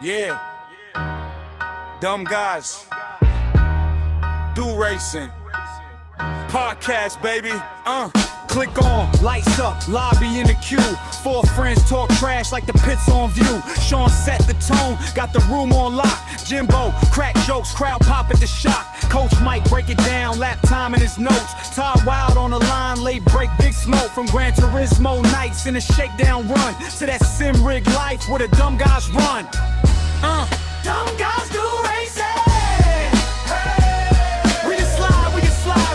Yeah. Dumb guys. Do racing. Podcast, baby. Click on, lights up, lobby in the queue. Four friends talk trash like the pit's on view. Sean set the tone, got the room on lock. Jimbo, crack jokes, crowd pop at the shock. Coach Mike break it down, lap time in his notes. Todd Wild on the line, late break, big smoke. From Gran Turismo nights in a shakedown run to that sim rig life where the dumb guys run. Dumb guys do racing.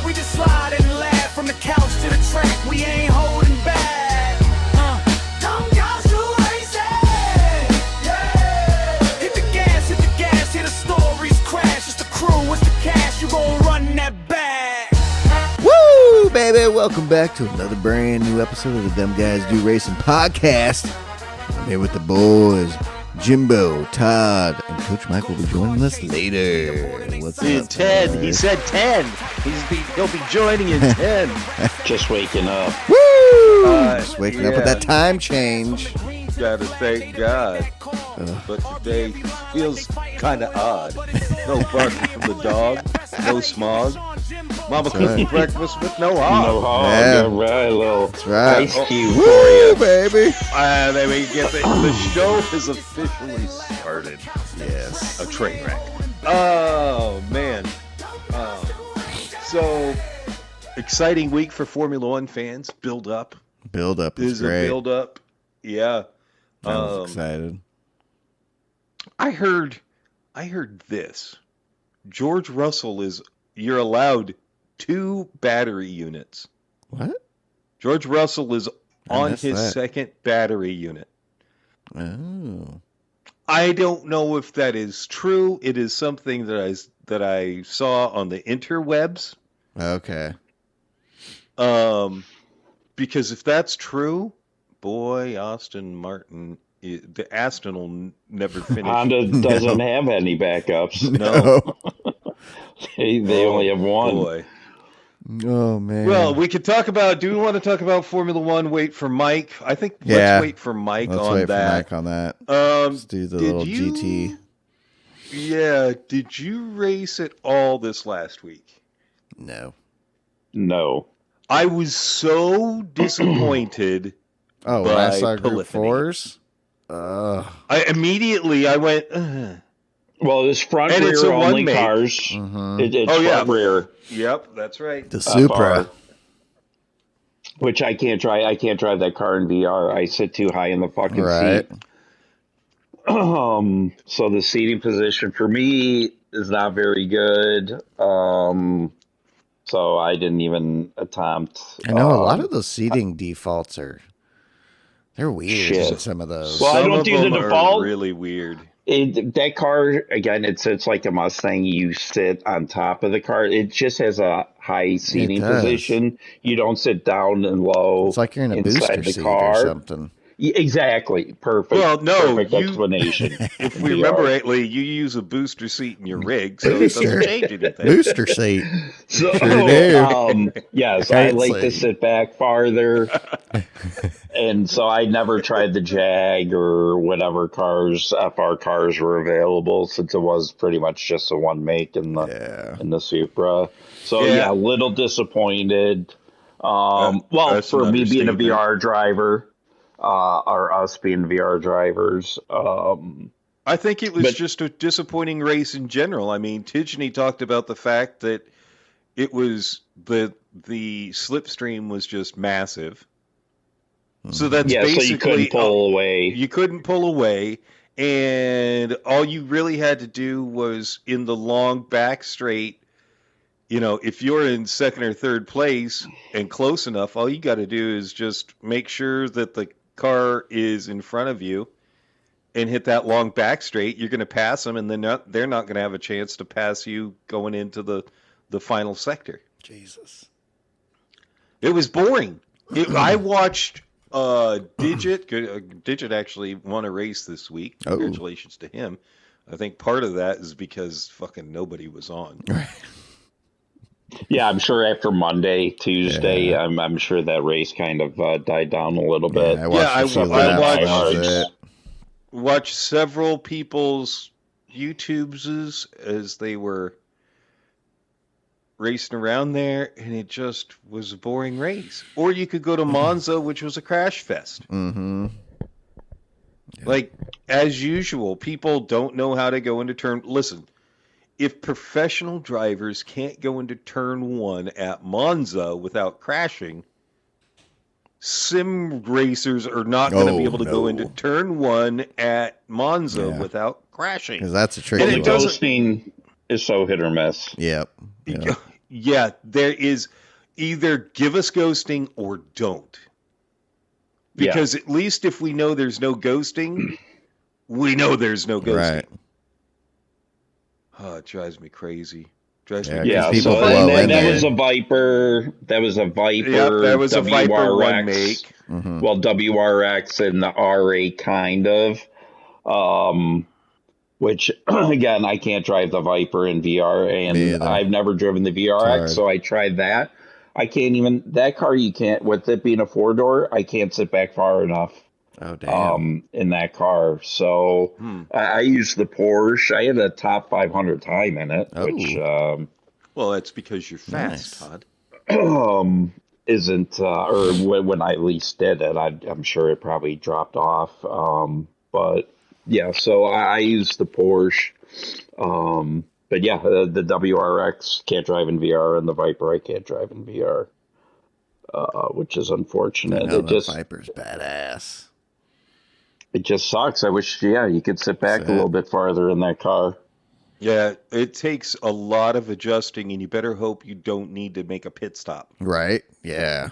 We just slide and laugh from the couch to the track. We ain't holding back. Dumb guys do racing. Yeah. Hit the gas, hear the stories crash. It's the crew, it's the cash. You gon' run that back. Woo, baby! Welcome back to another brand new episode of the Dumb Guys Do Racing podcast. I'm here with the boys. Jimbo, Todd, and Coach Mike will be joining us later. What's up, 10. boys? He said 10. He'll be joining in 10. Just waking up. Woo! Just waking up with that time change. Gotta thank God. But today feels kind of odd. No barking from the dog. No smog. Mama cooking breakfast with no hog. No hog. Yeah. All right, little That's right. ice cube Woo, for you. baby. Then we get the show is officially started. Yes. A train wreck. Oh, man. So, exciting week for Formula One fans. Build up. Build up This is is a great. build up. Yeah. I was excited. I heard this. George Russell you're allowed 2 battery units. What? George Russell is I on missed his that. second battery unit. Oh. I don't know if that is true. It is something that I saw on the interwebs. Okay. Because if that's true, boy, Aston Martin, the Aston will never finish. Honda doesn't have any backups. No. They only have one. Boy. Oh, man. Well, we could talk about. Do we want to talk about Formula One? Wait for Mike. I think Yeah. let's wait for Mike Let's on wait that. for Mike on that. Let's do the did little you- GT. Yeah. Did you race at all this last week? No. No. I was so disappointed. Oh, when I By saw Group polyphony. 4s? I went. Ugh. Well, it's front And it's rear a only one-make. cars. Mhm. It's Oh, yeah. front rear, Yep, that's right. The Supra. which I can't drive. I can't drive that car in VR. I sit too high in the fucking Right. seat. So the seating position for me is not very good. So I didn't even attempt. I know a lot of those seating defaults they're weird. Shit. Some of those. Well, I Some don't of do the them are default. really weird. That car, again, it's like a Mustang. You sit on top of the car. It just has a high seating does. position. You don't sit down and low. It's like you're in a inside booster the seat car. or something. Exactly. Perfect. Well, no, Perfect you- explanation. If we remember rightly, you use a booster seat in your rig, so it Booster. doesn't change anything. Booster seat. So, Sure do. yes, I Can't like say. to sit back farther. And so I never tried the Jag or whatever FR cars were available, since it was pretty much just a one make in the Supra. So Yeah. a little disappointed. Well, That's for an me being a understatement. VR driver, or us being VR drivers, I think it was But- just a disappointing race in general. I mean, Tidgney talked about the fact that it was the slipstream was just massive. So that's so basically you couldn't pull away. You couldn't pull away, and all you really had to do was in the long back straight. You know, if you're in second or third place and close enough, all you got to do is just make sure that the car is in front of you and hit that long back straight. You're going to pass them, and then they're not going to have a chance to pass you going into the final sector. Jesus. It was boring. I watched Digit actually won a race this week. Oh. Congratulations to him. I think part of that is because fucking nobody was on. Yeah, I'm sure after Monday, Tuesday, I'm sure that race kind of died down a little bit. I watched Yeah, a few I laps, watched- that was it. watched several people's YouTubes as they were racing around there, and it just was a boring race. Or you could go to Monza, which was a crash fest. Mm-hmm. Yeah. Like, as usual, people don't know how to go into turn. Listen, if professional drivers can't go into turn 1 at Monza without crashing, sim racers are not going to be able to go into turn 1 at Monza without crashing. Because that's a tricky And one. ghosting is so hit or miss. Yep. Yeah, there is either give us ghosting or don't. Because at least if we know there's no ghosting, we know there's no ghosting. Right. Oh, it drives me crazy. Yeah, so that was a Viper. That was a Viper. Yep, that was WRX. a Viper one make. Mm-hmm. Well, WRX and the RA kind of. Which, again, I can't drive the Viper in VR, and I've never driven the VRX, so I tried that. I can't even, that car you can't, with it being a 4-door, I can't sit back far enough. Oh, damn. In that car. So I used the Porsche. I had a top 500 time in it, which, well, that's because you're fast, Todd. Isn't, or when I least did it, I'm sure it probably dropped off. But yeah, so I used the Porsche. But yeah, the WRX can't drive in VR, and the Viper I can't drive in VR, which is unfortunate. The Viper's badass. It just sucks. I wish, you could sit back a little bit farther in that car. Yeah, it takes a lot of adjusting, and you better hope you don't need to make a pit stop. Right? Yeah.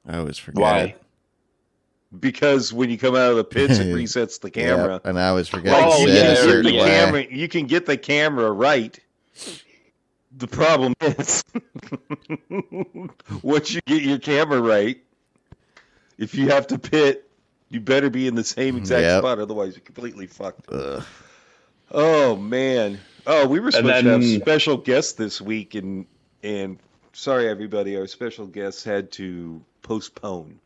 I always forget. Why? Because when you come out of the pits, it resets the camera. Yep, and I always forget. You can get the camera right. The problem is, once you get your camera right, if you have to pit, you better be in the same exact spot, otherwise you're completely fucked. Oh man! Oh, we were supposed to have special guests this week, and sorry everybody, our special guests had to postpone.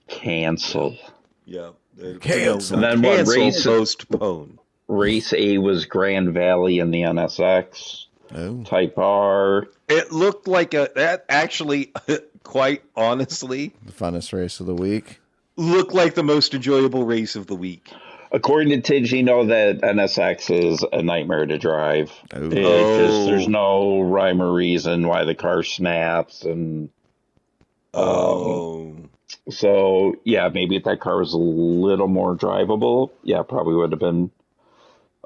Cancel. Yeah. Cancel. And then postpone. Race A was Grand Valley in the NSX. Type R. It looked like that actually, quite honestly, the funnest race of the week. Looked like the most enjoyable race of the week. According to Tidge, you know that NSX is a nightmare to drive. Because there's no rhyme or reason why the car snaps and. So yeah, maybe if that car was a little more drivable, probably would have been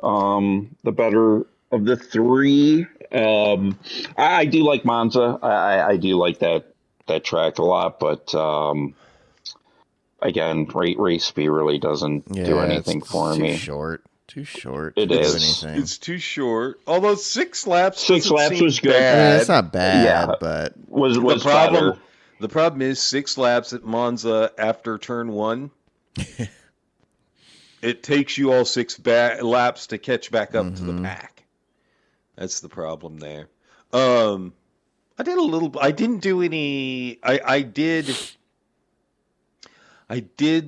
the better of the three. I do like Monza. I do like that track a lot, but again, race speed really doesn't do anything for me. Too short. It is. It's too short. Although 6 laps. 6 laps was good. It's not bad, but was the problem. Better. The problem is 6 laps at Monza after turn 1. It takes you all 6 laps to catch back up to the pack. That's the problem there. I didn't do any. I did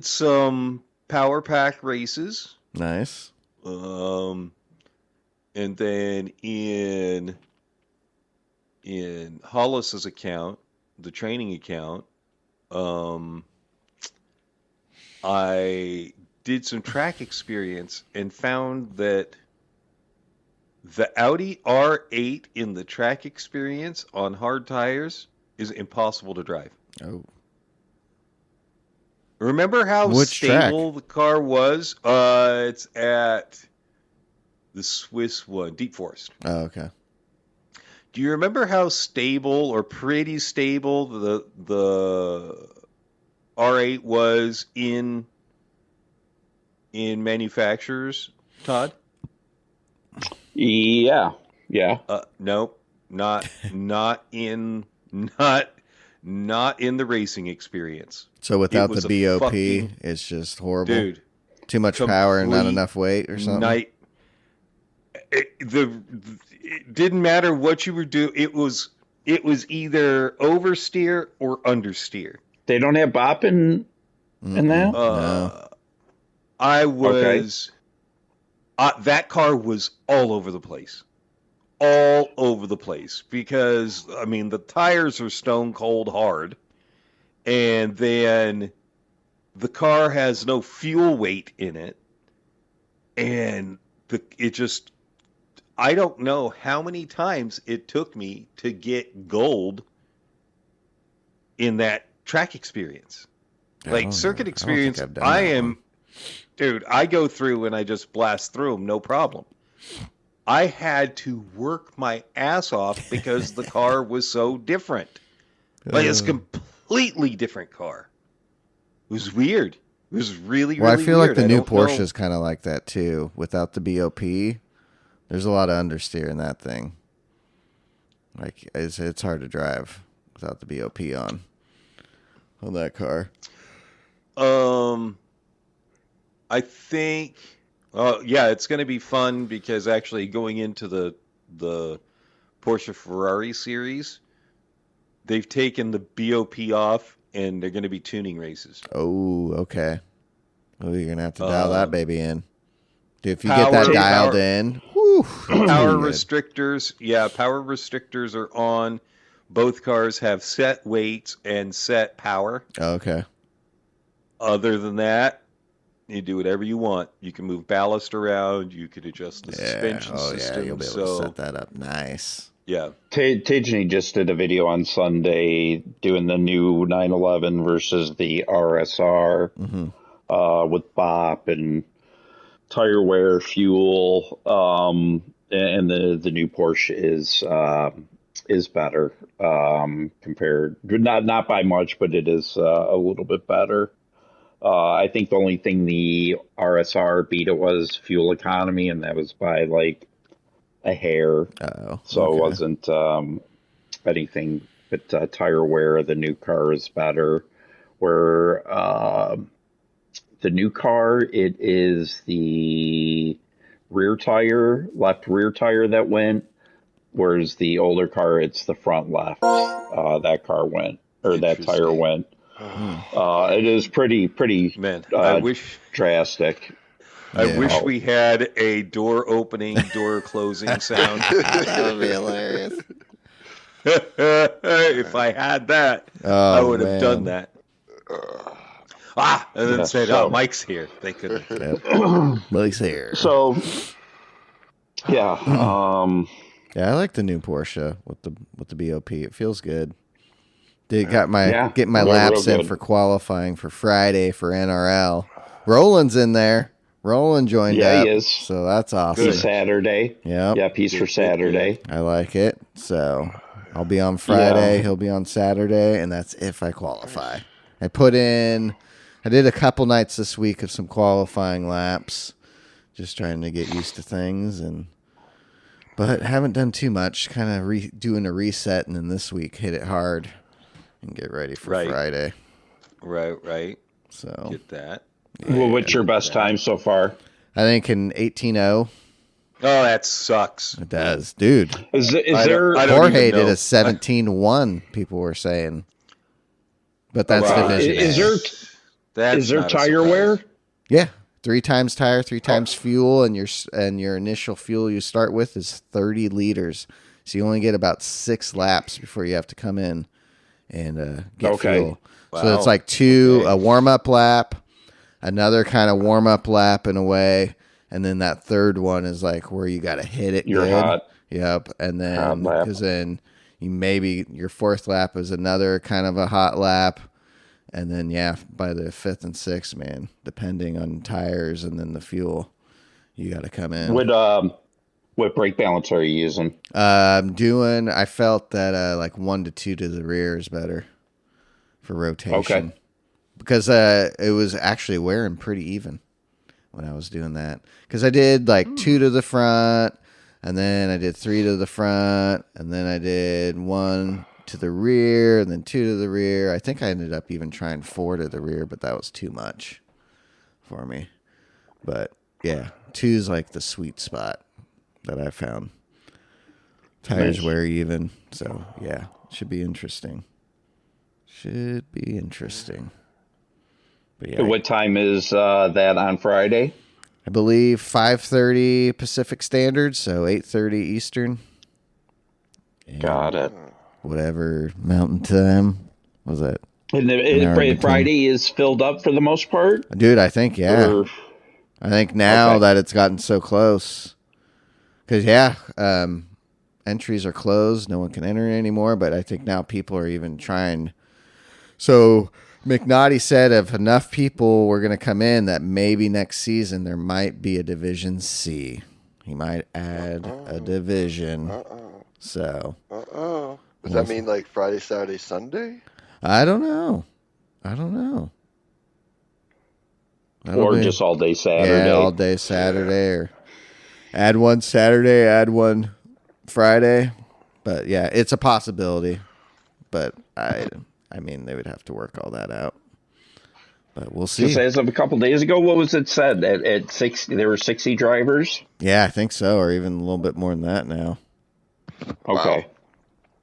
some power pack races. Nice. And then in Hollis's account, the training account, I did some track experience and found that the Audi R8 in the track experience on hard tires is impossible to drive. Oh. Remember how stable the car was? It's at the Swiss one, Deep Forest. Oh, okay. Do you remember how stable or pretty stable the R8 was in manufacturers, Todd? Yeah. Nope, not in the racing experience. So without the BOP, it's just horrible. Dude, too much power and not enough weight or something. It didn't matter what you were doing. It was either oversteer or understeer. They don't have bop in that? No. I was that car was all over the place. All over the place because I mean the tires are stone cold hard, and then the car has no fuel weight in it, and it just I don't know how many times it took me to get gold in that track experience. Like circuit experience, dude, I go through and I just blast through them, no problem. I had to work my ass off because the car was so different. Like it's a completely different car. It was weird. It was really, well, really I feel weird. like the new Porsche is kind of like that too. Without the BOP, there's a lot of understeer in that thing. Like it's hard to drive without the BOP on that car. I think. Yeah, it's going to be fun because actually going into the Porsche Ferrari series, they've taken the BOP off and they're going to be tuning races. Oh, okay. Well, you're going to have to dial that baby in. Dude, if you get that dialed in, whew, power restrictors. Yeah, power restrictors are on. Both cars have set weights and set power. Okay. Other than that, you do whatever you want. You can move ballast around. You can adjust the suspension system. Yeah, you'll be able to set that up. Nice. Yeah. Tajani just did a video on Sunday doing the new 911 versus the RSR with BOP and tire wear, fuel, and the new Porsche is better compared, not by much, but it is a little bit better. I think the only thing the RSR beat it was fuel economy, and that was by like a hair. So it wasn't anything but tire wear. The new car is better. Where the new car, it is the left rear tire that went, whereas the older car, it's the front left. That car went, or that tire went. It is pretty man. I wish drastic. I wish we had a door opening, door closing sound. That would be hilarious. If I had that, I would have done that. And then said, "Oh, Mike's here." They couldn't. Mike's here. So, yeah. Yeah, I like the new Porsche with the BOP. It feels good. Getting my laps in for qualifying for Friday for NRL. Roland's in there. Roland joined up. He is. So that's awesome. Peace Saturday. Yeah, peace for Saturday. I like it. So I'll be on Friday. He'll be on Saturday, and that's if I qualify. I did a couple nights this week of some qualifying laps, just trying to get used to things, but haven't done too much. Kind of doing a reset, and then this week hit it hard and get ready for Friday. Right. So get that. Yeah, well, what's your best time so far? I think in 18:0. Oh, that sucks. It does, dude. Is there? Jorge did a 17:1. People were saying, but that's division. Is there tire wear? Yeah, 3 times tire, 3 times fuel, and your initial fuel you start with is 30 liters. So you only get about 6 laps before you have to come in and get fuel. Wow. So it's like a warm-up lap, another kind of warm-up lap in a way, and then that third one is like where you got to hit it You're good. hot. Yep, and then because then your fourth lap is another kind of a hot lap, and then by the 5th and 6th, man, depending on tires and then the fuel, you got to come in. What brake balance are you using? I felt that like 1 to 2 to the rear is better for rotation. Okay. Because it was actually wearing pretty even when I was doing that. Because I did like 2 to the front, and then I did 3 to the front, and then I did 1 to the rear, and then 2 to the rear. I think I ended up even trying 4 to the rear, but that was too much for me. But yeah, 2 is like the sweet spot that I found. Tires wear even, so yeah, should be interesting. But But yeah, What time is that on Friday? I believe 5:30 Pacific Standard, so 8:30 Eastern. And Got it. whatever Mountain Time was that? And Friday is filled up for the most part? Dude, I think, yeah. Or- I think now Okay. that it's gotten so close. Because, entries are closed. No one can enter anymore. But I think now people are even trying. So McNaughty said if enough people were going to come in that maybe next season there might be a Division C. He might add a division. So. Does that mean like Friday, Saturday, Sunday? I don't know. Or just all day Saturday? Yeah, all day Saturday, or add one Saturday, add one Friday. But yeah, it's a possibility. But I mean, they would have to work all that out. But we'll see. Just as of a couple days ago, what was it said? At 60, there were 60 drivers? Yeah, I think so, or even a little bit more than that now. Okay.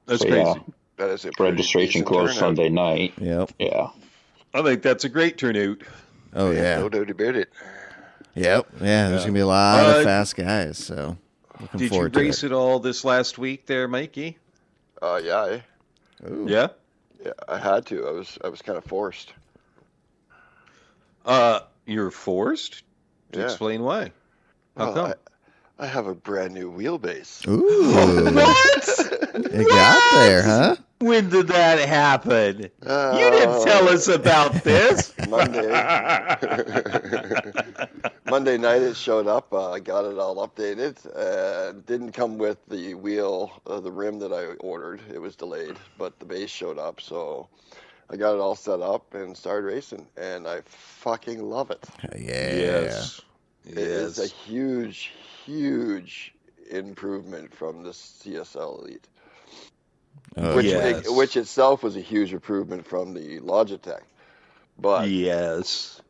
That's So, crazy. yeah. That is a pretty Registration decent closed turnout. Sunday night. Yep. Yeah. I think that's a great turnout. Oh yeah. No doubt about it. Yep. Yeah. There's gonna be a lot of fast guys. So looking Did you forward to race it. it all this last week there, Mikey? Yeah, Ooh. Yeah? I had to. I was kind of forced. You're forced to Yeah. explain why. How Well, come? I have a brand new wheelbase. Ooh. What? It got there, huh? When did that happen? You didn't tell us about this. Monday. Monday night it showed up. I got it all updated. Didn't come with the wheel, the rim that I ordered. It was delayed, but the base showed up. So I got it all set up and started racing, and I fucking love it. Yeah. Yes. It is a huge, huge improvement from the CSL Elite, Oh, which, yes. which itself was a huge improvement from the Logitech. But Yes.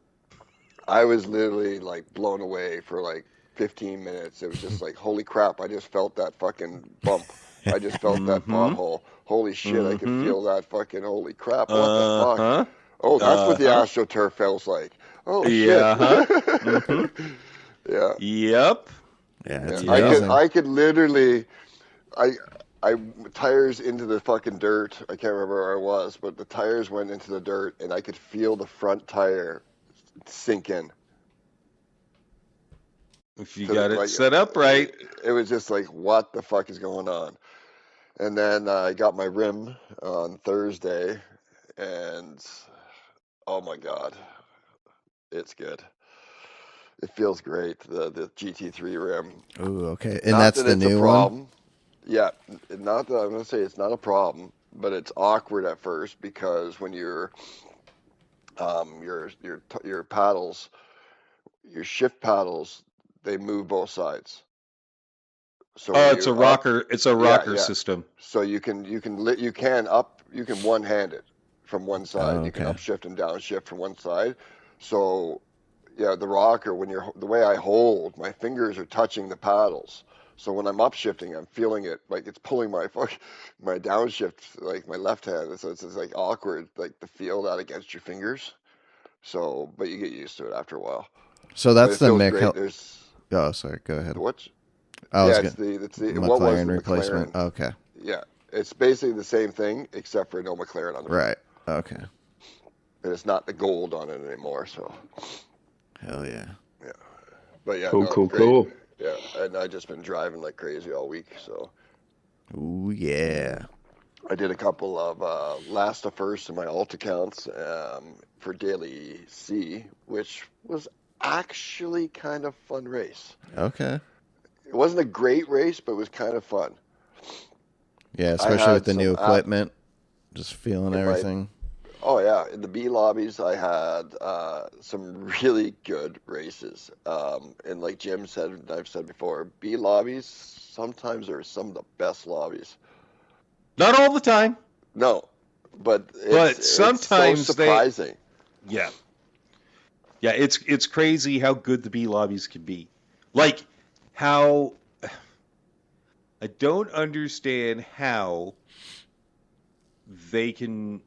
I was literally like blown away for like 15 minutes. It was just like, holy crap, I just felt that fucking bump. I just felt that pothole. Holy shit, I can feel that fucking, holy crap, what the fuck? Uh-huh. Oh, that's what the AstroTurf feels like. Oh, shit. Yeah. Uh-huh. Yeah. Yep. Yeah. It's I amazing. could literally, I tires into the fucking dirt. I can't remember where I was, but the tires went into the dirt, and I could feel the front tire sink in. If you So, got it like, set up right. It was just like, what the fuck is going on? And then I got my rim on Thursday, and oh my god, it's good. It feels great. The GT3 rim. Ooh, okay. And Not that's that the it's a new one? problem. Yeah, not that I'm gonna say it's not a problem, but it's awkward at first because when your paddles, your shift paddles, they move both sides. So Oh, when it's a you're up- rocker. It's a rocker yeah. system. So you can one hand it from one side. Oh, You can okay. upshift and downshift from one side. So yeah, the rocker, the way I hold, my fingers are touching the paddles. So when I'm upshifting, I'm feeling it like it's pulling my downshift, like my left hand. So it's like awkward, like to feel that against your fingers. So, but you get used to it after a while. So But that's it the feels Mick. great. There's Oh, sorry. Go ahead. what? I was Yeah, gonna- it's the what was McLaren the replacement. McLaren. Okay. Yeah, it's basically the same thing except for no McLaren on the front. Right. Okay. And it's not the gold on it anymore. So, Hell yeah. but yeah, Cool, no, cool, great. cool. Yeah, and I just been driving like crazy all week. So Ooh, yeah. I did a couple of last to first in my alt accounts for Daily C, which was actually kind of fun race. Okay. It wasn't a great race, but it was kind of fun. Yeah, I especially had with the new some equipment. Just feeling Right. everything. Oh yeah, in the B lobbies I had some really good races. And like Jim said, and I've said before, B lobbies sometimes are some of the best lobbies. Not all the time. No, but it's sometimes so they- surprising. Yeah. Yeah, it's crazy how good the B lobbies can be. Like how I don't understand how they can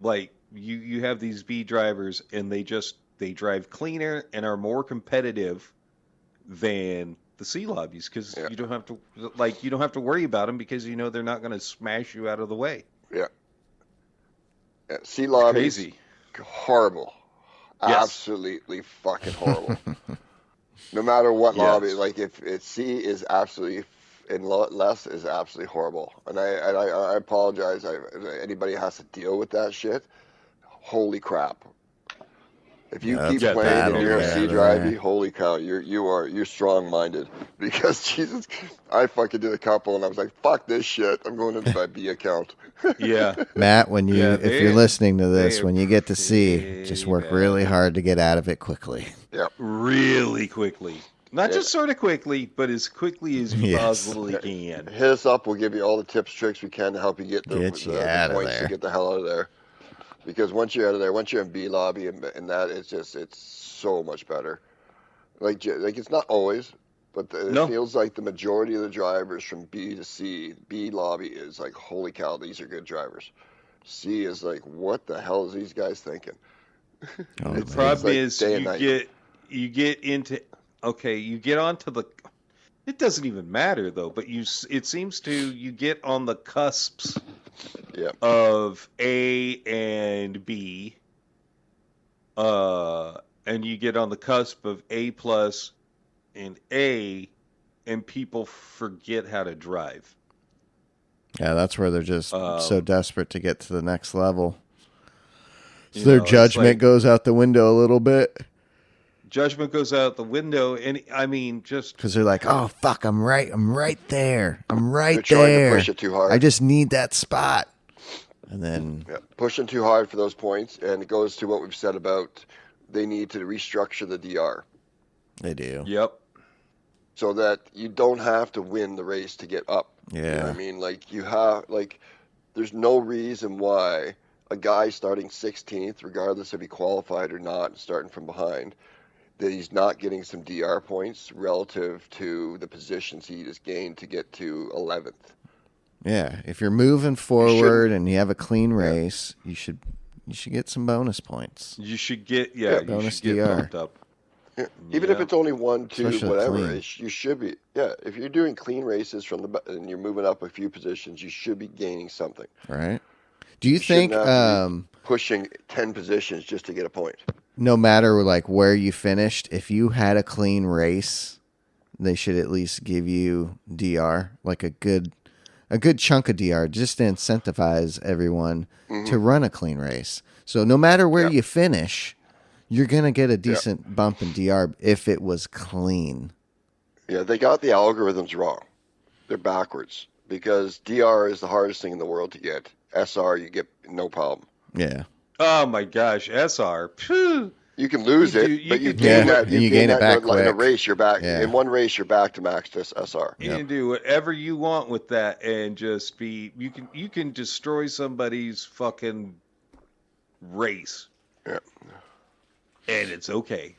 like you have these B drivers, and they drive cleaner and are more competitive than the C lobbies because you don't have to worry about them because you know they're not going to smash you out of the way. Yeah. C lobbies, Crazy. horrible. Yes. Absolutely fucking horrible. No matter what lobby, like if C is absolutely and less is absolutely horrible. And I apologize. If anybody has to deal with that shit, holy crap. If you keep playing and you're a C driver, holy cow, you're strong minded. Because Jesus, I fucking did a couple and I was like, fuck this shit. I'm going into my B account. Yeah. Matt, if you're listening to this, when you get to C, just work really hard to get out of it quickly. Yeah. Really quickly. Not just sort of quickly, but as quickly as you possibly can. Hit us up. We'll give you all the tips, tricks we can to help you get the points to get the hell out of there. Because once you're out of there, once you're in B lobby and that, it's so much better. Like it's not always, but it feels like the majority of the drivers from B to C, B lobby is like, holy cow, these are good drivers. C is like, what the hell is these guys thinking? The problem is you get into you get onto the. It doesn't even matter though, but it seems you get on the cusps of A and B, and you get on the cusp of A plus and A, and people forget how to drive. Yeah, that's where they're just so desperate to get to the next level. So their judgment goes out the window a little bit. Judgment goes out the window, and I mean, just because they're like, "Oh fuck, I'm right there, I'm right they're there." Trying to push it too hard. I just need that spot, and then pushing too hard for those points, and it goes to what we've said about they need to restructure the DR. They do. Yep. So that you don't have to win the race to get up. Yeah. You know what I mean, there's no reason why a guy starting 16th, regardless if he qualified or not, starting from behind, that he's not getting some DR points relative to the positions he just gained to get to 11th. Yeah, if you're moving forward and you have a clean race, you should get some bonus points. You should get bonus you should get DR. bumped up. Yeah. Even if it's only 1, 2, Especially whatever, clean. you should be. Yeah, if you're doing clean races and you're moving up a few positions, you should be gaining something. Right. Do you think pushing 10 positions just to get a point? No matter where you finished, if you had a clean race, they should at least give you DR, like a good chunk of DR, just to incentivize everyone to run a clean race. So no matter where you finish, you're gonna get a decent bump in DR if it was clean. Yeah, they got the algorithms wrong. They're backwards because DR is the hardest thing in the world to get. SR, you get no problem. Yeah. Oh my gosh, SR. Phew. You can lose but you gain that. You gain it back quick. In a race, you're back. Yeah. In one race, you're back to max SR. You can do whatever you want with that, and just be. You can destroy somebody's fucking race. Yeah. And it's okay.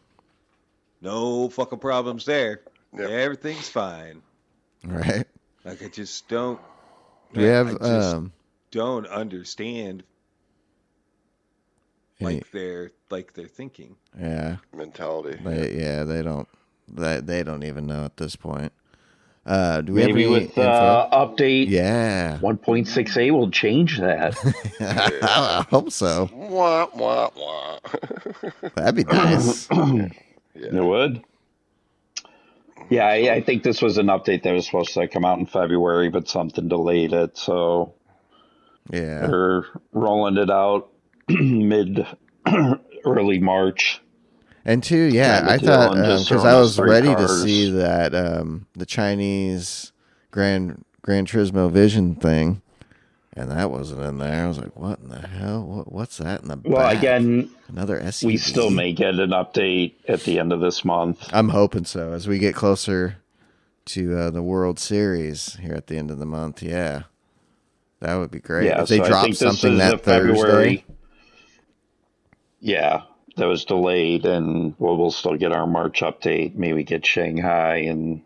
No fucking problems there. Yep. Everything's fine. Right. I just don't. We have. Don't understand. They're thinking. Yeah. Mentality. They don't even know at this point. Do we Maybe have any with update 1.6a will change that. I hope so. Wah, wah, wah. That'd be nice. It would. Yeah, I think this was an update that was supposed to come out in February, but something delayed it. So they're rolling it out early March. And two, I thought because I was ready to see that the Chinese Gran Turismo Vision thing, and that wasn't in there. I was like, "What in the hell? What's that in the back?" Well, again, another SUV. We still may get an update at the end of this month. I'm hoping so as we get closer to the World Series here at the end of the month. Yeah, that would be great if they drop something that Thursday. Yeah. That was delayed, and we'll still get our March update. Maybe get Shanghai and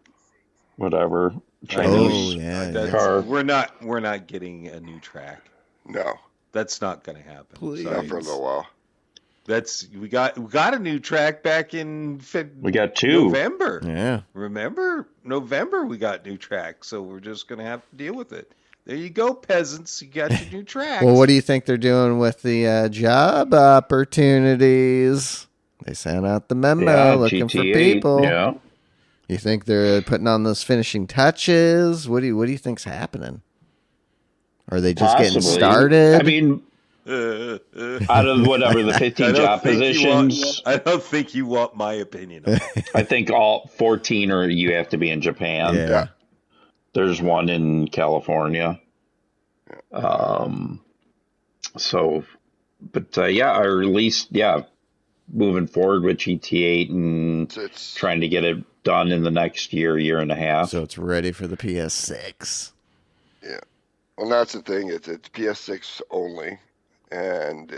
whatever Chinese car. We're not getting a new track. No. That's not going to happen. Please. Not for a little while. We got a new track back in We got two. November. Yeah. Remember November we got new tracks, so we're just going to have to deal with it. There you go, peasants. You got your new tracks. Well, what do you think they're doing with the job opportunities? They sent out the memo looking for people. Yeah. You think they're putting on those finishing touches? What do you think's happening? Are they just getting started? I mean, out of whatever the 15 job positions, I don't think you want my opinion. I think all 14 are you have to be in Japan. Yeah. There's one in California. So, but or at least, moving forward with GT8 and It's trying to get it done in the next year and a half. So it's ready for the PS6. yeah. Well, that's the thing. It's PS6 only, and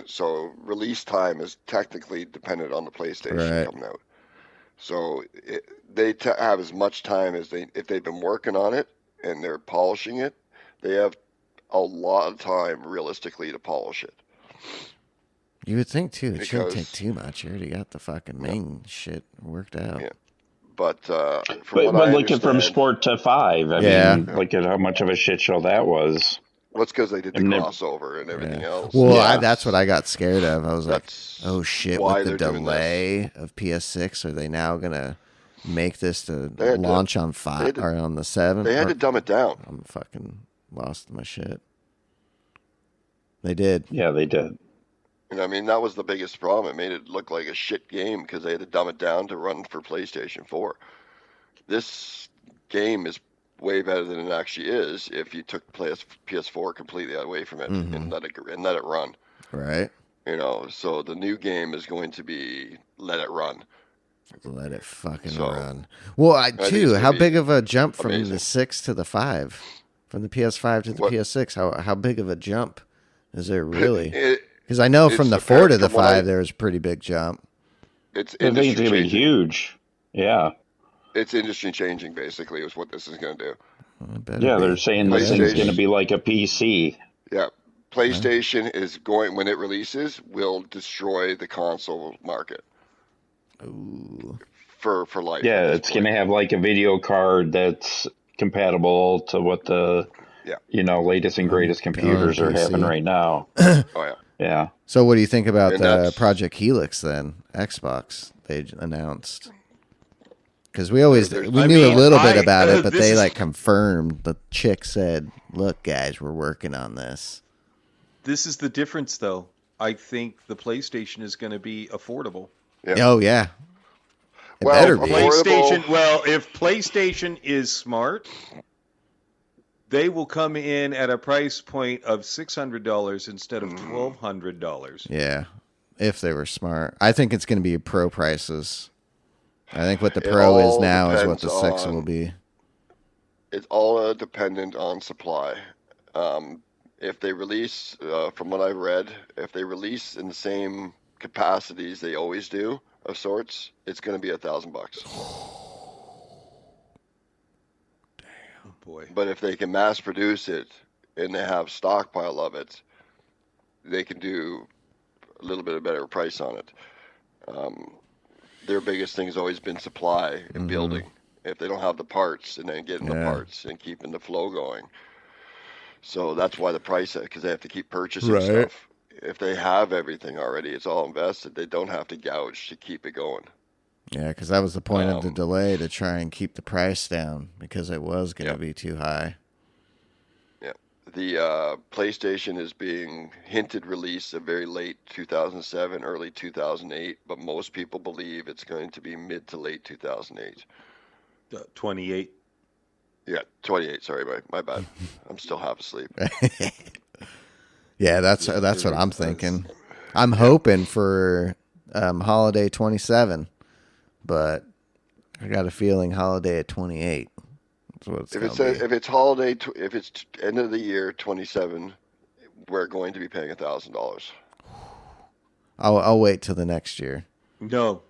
so release time is technically dependent on the PlayStation coming out. So they have as much time as if they've been working on it and they're polishing it, they have a lot of time realistically to polish it. You would think too. It shouldn't Because- take too much. You already got the fucking main shit worked out. Yeah. But But what I look at from understand- Sport to 5. I mean, look at how much of a shit show that was. Well, it's because they did the And they- crossover and everything else. Well, Yeah. that's what I got scared of. I was That's like, oh shit, why with the they're doing delay of PS6, are they now going to make this to They had to- launch on 5 or on the 7? They had to dumb it down. I'm fucking lost my shit. They did. Yeah, they did. And I mean, that was the biggest problem. It made it look like a shit game because they had to dumb it down to run for PlayStation 4. This game is way better than it actually is if you took PS4 completely away from it and let it run. Right. You know, so the new game is going to be let it run. Let it fucking So, run. Well, think it's too, gonna how be big of a jump from amazing. the 6 to the 5? From the PS5 to the What? PS6? How big of a jump is there really? It- Because I know it's from the apparent 4 to the from what I- 5, there was a pretty big jump. it's I think it's industry going to be changing. huge. Yeah. It's industry changing, basically, is what this is going to do. It better Yeah, be. they're saying this thing's PlayStation. going to be like a PC. Yeah. PlayStation is going, when it releases, will destroy the console market Ooh. for life. Yeah, at this it's going to point. have like a video card that's compatible to what the latest and greatest computers are PC. having right now. Oh, yeah. Yeah. So what do you think about And the that's- Project Helix then? Xbox, they announced. Because we knew a little bit about it, but this they is- confirmed. The chick said, "Look, guys, we're working on this." This is the difference, though. I think the PlayStation is going to be affordable. Yeah. Oh yeah, it Well, better be. affordable- If PlayStation is smart, they will come in at a price point of $600 instead of $1,200. Yeah, if they were smart. I think it's going to be pro prices. I think what the It Pro is all now is what the depends 6 will on- be. It's all dependent on supply. If they release, from what I've read, if they release in the same capacities they always do, of sorts, it's going to be $1,000. Oh, boy. But if they can mass produce it and they have stockpile of it, they can do a little bit of better price on it. Their biggest thing has always been supply and building. If they don't have the parts, and then getting the Yeah. parts and keeping the flow going. So that's why the price, because they have to keep purchasing Right. stuff. If they have everything already, it's all invested. They don't have to gouge to keep it going. Yeah, because that was the point of the delay, to try and keep the price down because it was going to be too high. Yeah, the PlayStation is being hinted release of very late 2007, early 2008, but most people believe it's going to be mid to late 2008. 28. Yeah, 28. Sorry, my bad. I'm still half asleep. Yeah, that's what I'm thinking. I'm hoping for holiday 27, but I got a feeling holiday at 28. That's what it's If gonna it's be. if it's holiday, if it's end of the year 27, we're going to be paying $1,000. I'll wait till the next year. No,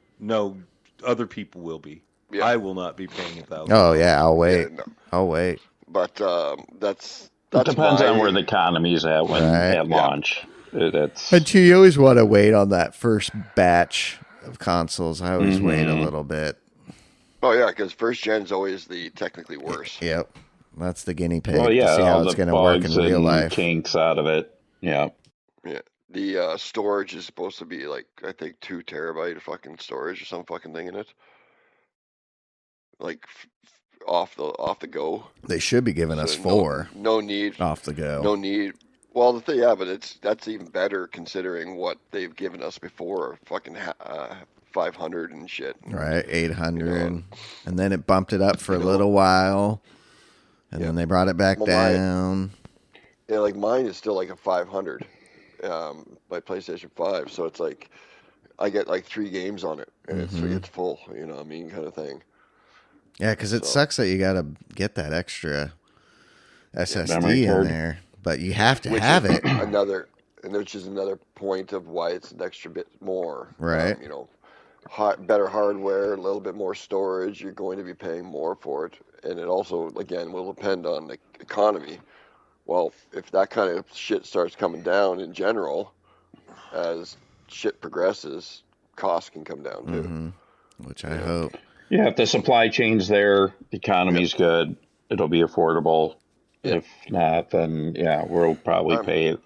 other people will be. Yeah. I will not be paying $1,000. Oh yeah, I'll wait. Yeah, no. I'll wait. But that's It depends on where the economy's at when Right. at launch. It's And two, you always want to wait on that first batch of consoles. I always wait a little bit. Oh yeah, because first gen's always the technically worse. Yep. That's the guinea pig well, to yeah, see how all it's the going to work in bugs real and life. kinks out of it. Yeah. Yeah. The storage is supposed to be like, I think 2 terabyte of fucking storage or some fucking thing in it. Like off the go. They should be giving us So 4 no need. off the go. No need. Well, the thing, yeah, but that's even better considering what they've given us before. Fucking 500 and shit. Right, 800. And then it bumped it up for a little while. And then they brought it back down. Yeah, like mine is still like a 500. My PlayStation 5. So it's like, I get like 3 games on it. And it's full, you know what I mean, kind of thing. Yeah, because it sucks that you got to get that extra SSD memory in card. there. But you have to Which have is it. which is another point of why it's an extra bit more. Right. You know, better hardware, a little bit more storage. You're going to be paying more for it, and it also, again, will depend on the economy. Well, if that kind of shit starts coming down in general, as shit progresses, costs can come down too. Which I hope. Yeah, if the supply chain's there, the economy's good, it'll be affordable. Yeah. If not, then yeah, we'll probably pay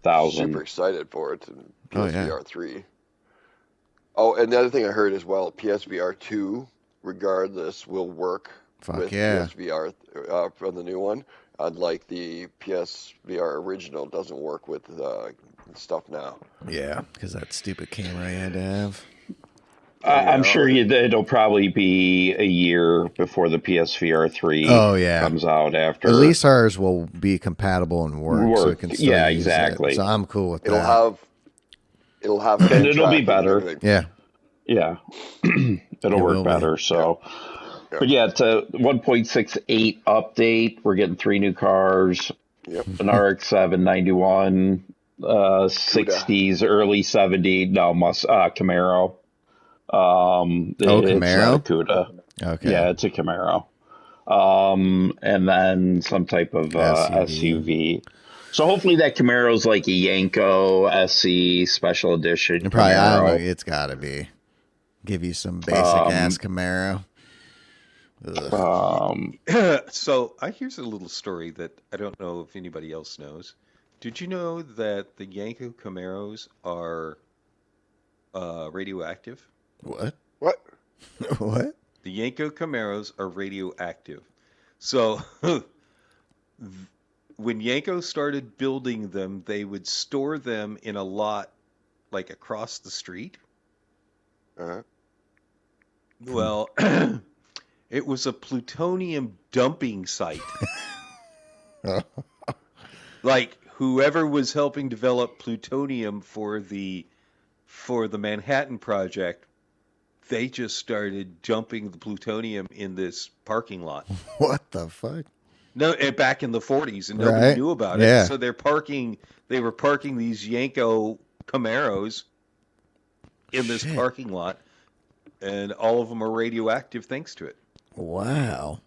$1,000. Super excited for it. And Oh, yeah. PSVR 3. Oh, and the other thing I heard as well, PSVR 2, regardless, will work with PSVR from the new one. Unlike the PSVR original, doesn't work with stuff now. Yeah, because that stupid camera you had to have. I'm sure it'll probably be a year before the PSVR 3 comes out after. At least ours will be compatible and work. So it can still use exactly. it. So I'm cool with that. It'll have and it'll be better. Yeah. Yeah. It'll work better. So, but yeah, it's a 1.68 update. We're getting 3 new cars. Yep. An RX-7 91, 60s, early 70s. No, Camaro. Camaro? It's not a CUDA. Okay. Yeah, it's a Camaro. And then some type of SUV. So hopefully that Camaro's like a Yanko SE special edition. And probably, I don't know, it's got to be. Give you some basic ass Camaro. So here's a little story that I don't know if anybody else knows. Did you know that the Yanko Camaros are radioactive? What? What? What? The Yanko Camaros are radioactive. So when Yanko started building them, they would store them in a lot like across the street. Uh-huh. Well, it was a plutonium dumping site. Like whoever was helping develop plutonium for the Manhattan Project, they just started dumping the plutonium in this parking lot. What the fuck? No, back in the 40s, and nobody knew about it. Yeah. So they were parking these Yanko Camaros in this parking lot, and all of them are radioactive thanks to it. Wow.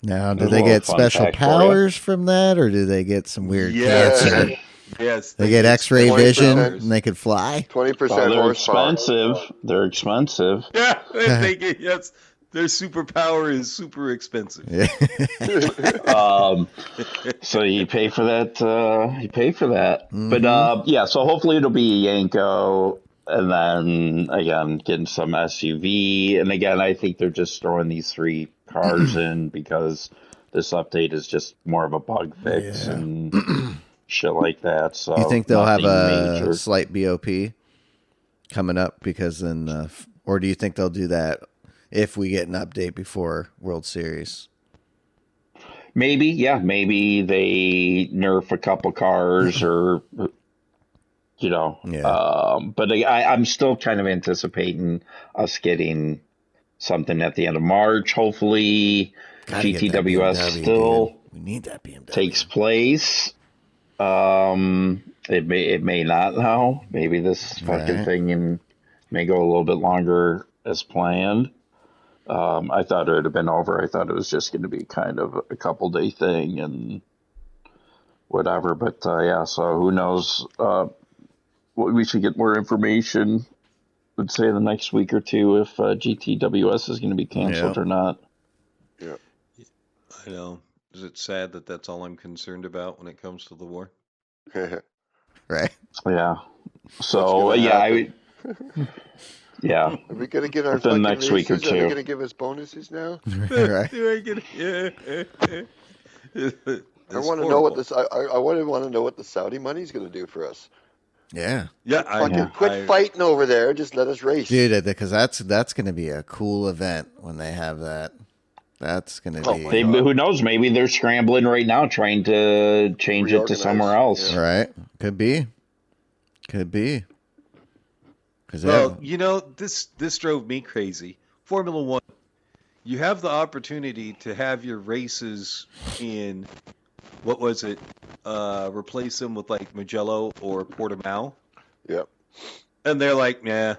Now, do There's they a little get fun special fact for powers from that, or do they get some weird cancer? Yes. They get X-ray 20%. vision and they could fly? 20% they're horsepower. expensive. They're expensive. Yeah, yes. Their superpower is super expensive. So you pay for that. But yeah, so hopefully it'll be a Yanko, and then again getting some SUV. And again, I think they're just throwing these 3 cars in because this update is just more of a bug fix and shit like that. So You think they'll have nothing a major. slight BOP coming up because then, or do you think they'll do that if we get an update before World Series? Maybe, yeah, maybe they nerf a couple cars or, you know. Yeah. But I'm still kind of anticipating us getting something at the end of March. Hopefully, Gotta get that GTWS BMW, still dude. We need that BMW. takes place. It may not now. Maybe this fucking thing may go a little bit longer as planned. I thought it would have been over. I thought it was just going to be kind of a couple day thing, and whatever. But yeah, so who knows? We should get more information. Would say in the next week or two if GTWS is going to be canceled or not. Yeah. I know. Is it sad that that's all I'm concerned about when it comes to the war? Right. Yeah. So yeah, yeah. Are we gonna get our Within fucking the next week or races? Are they two. gonna give us bonuses now? Right. Do I get it? Yeah. I want to know what this. I want to know what the Saudi money's gonna do for us. Yeah. Yeah, Quit fighting over there. Just let us race, Dude, because that's going to be a cool event when they have that. That's going to be... Who knows? Maybe they're scrambling right now trying to change it to somewhere else. Yeah. Right. Could be. Well, you know, this drove me crazy. Formula One, you have the opportunity to have your races in, what was it? Replace them with like Mugello or Portimao. Yep. And they're like, nah.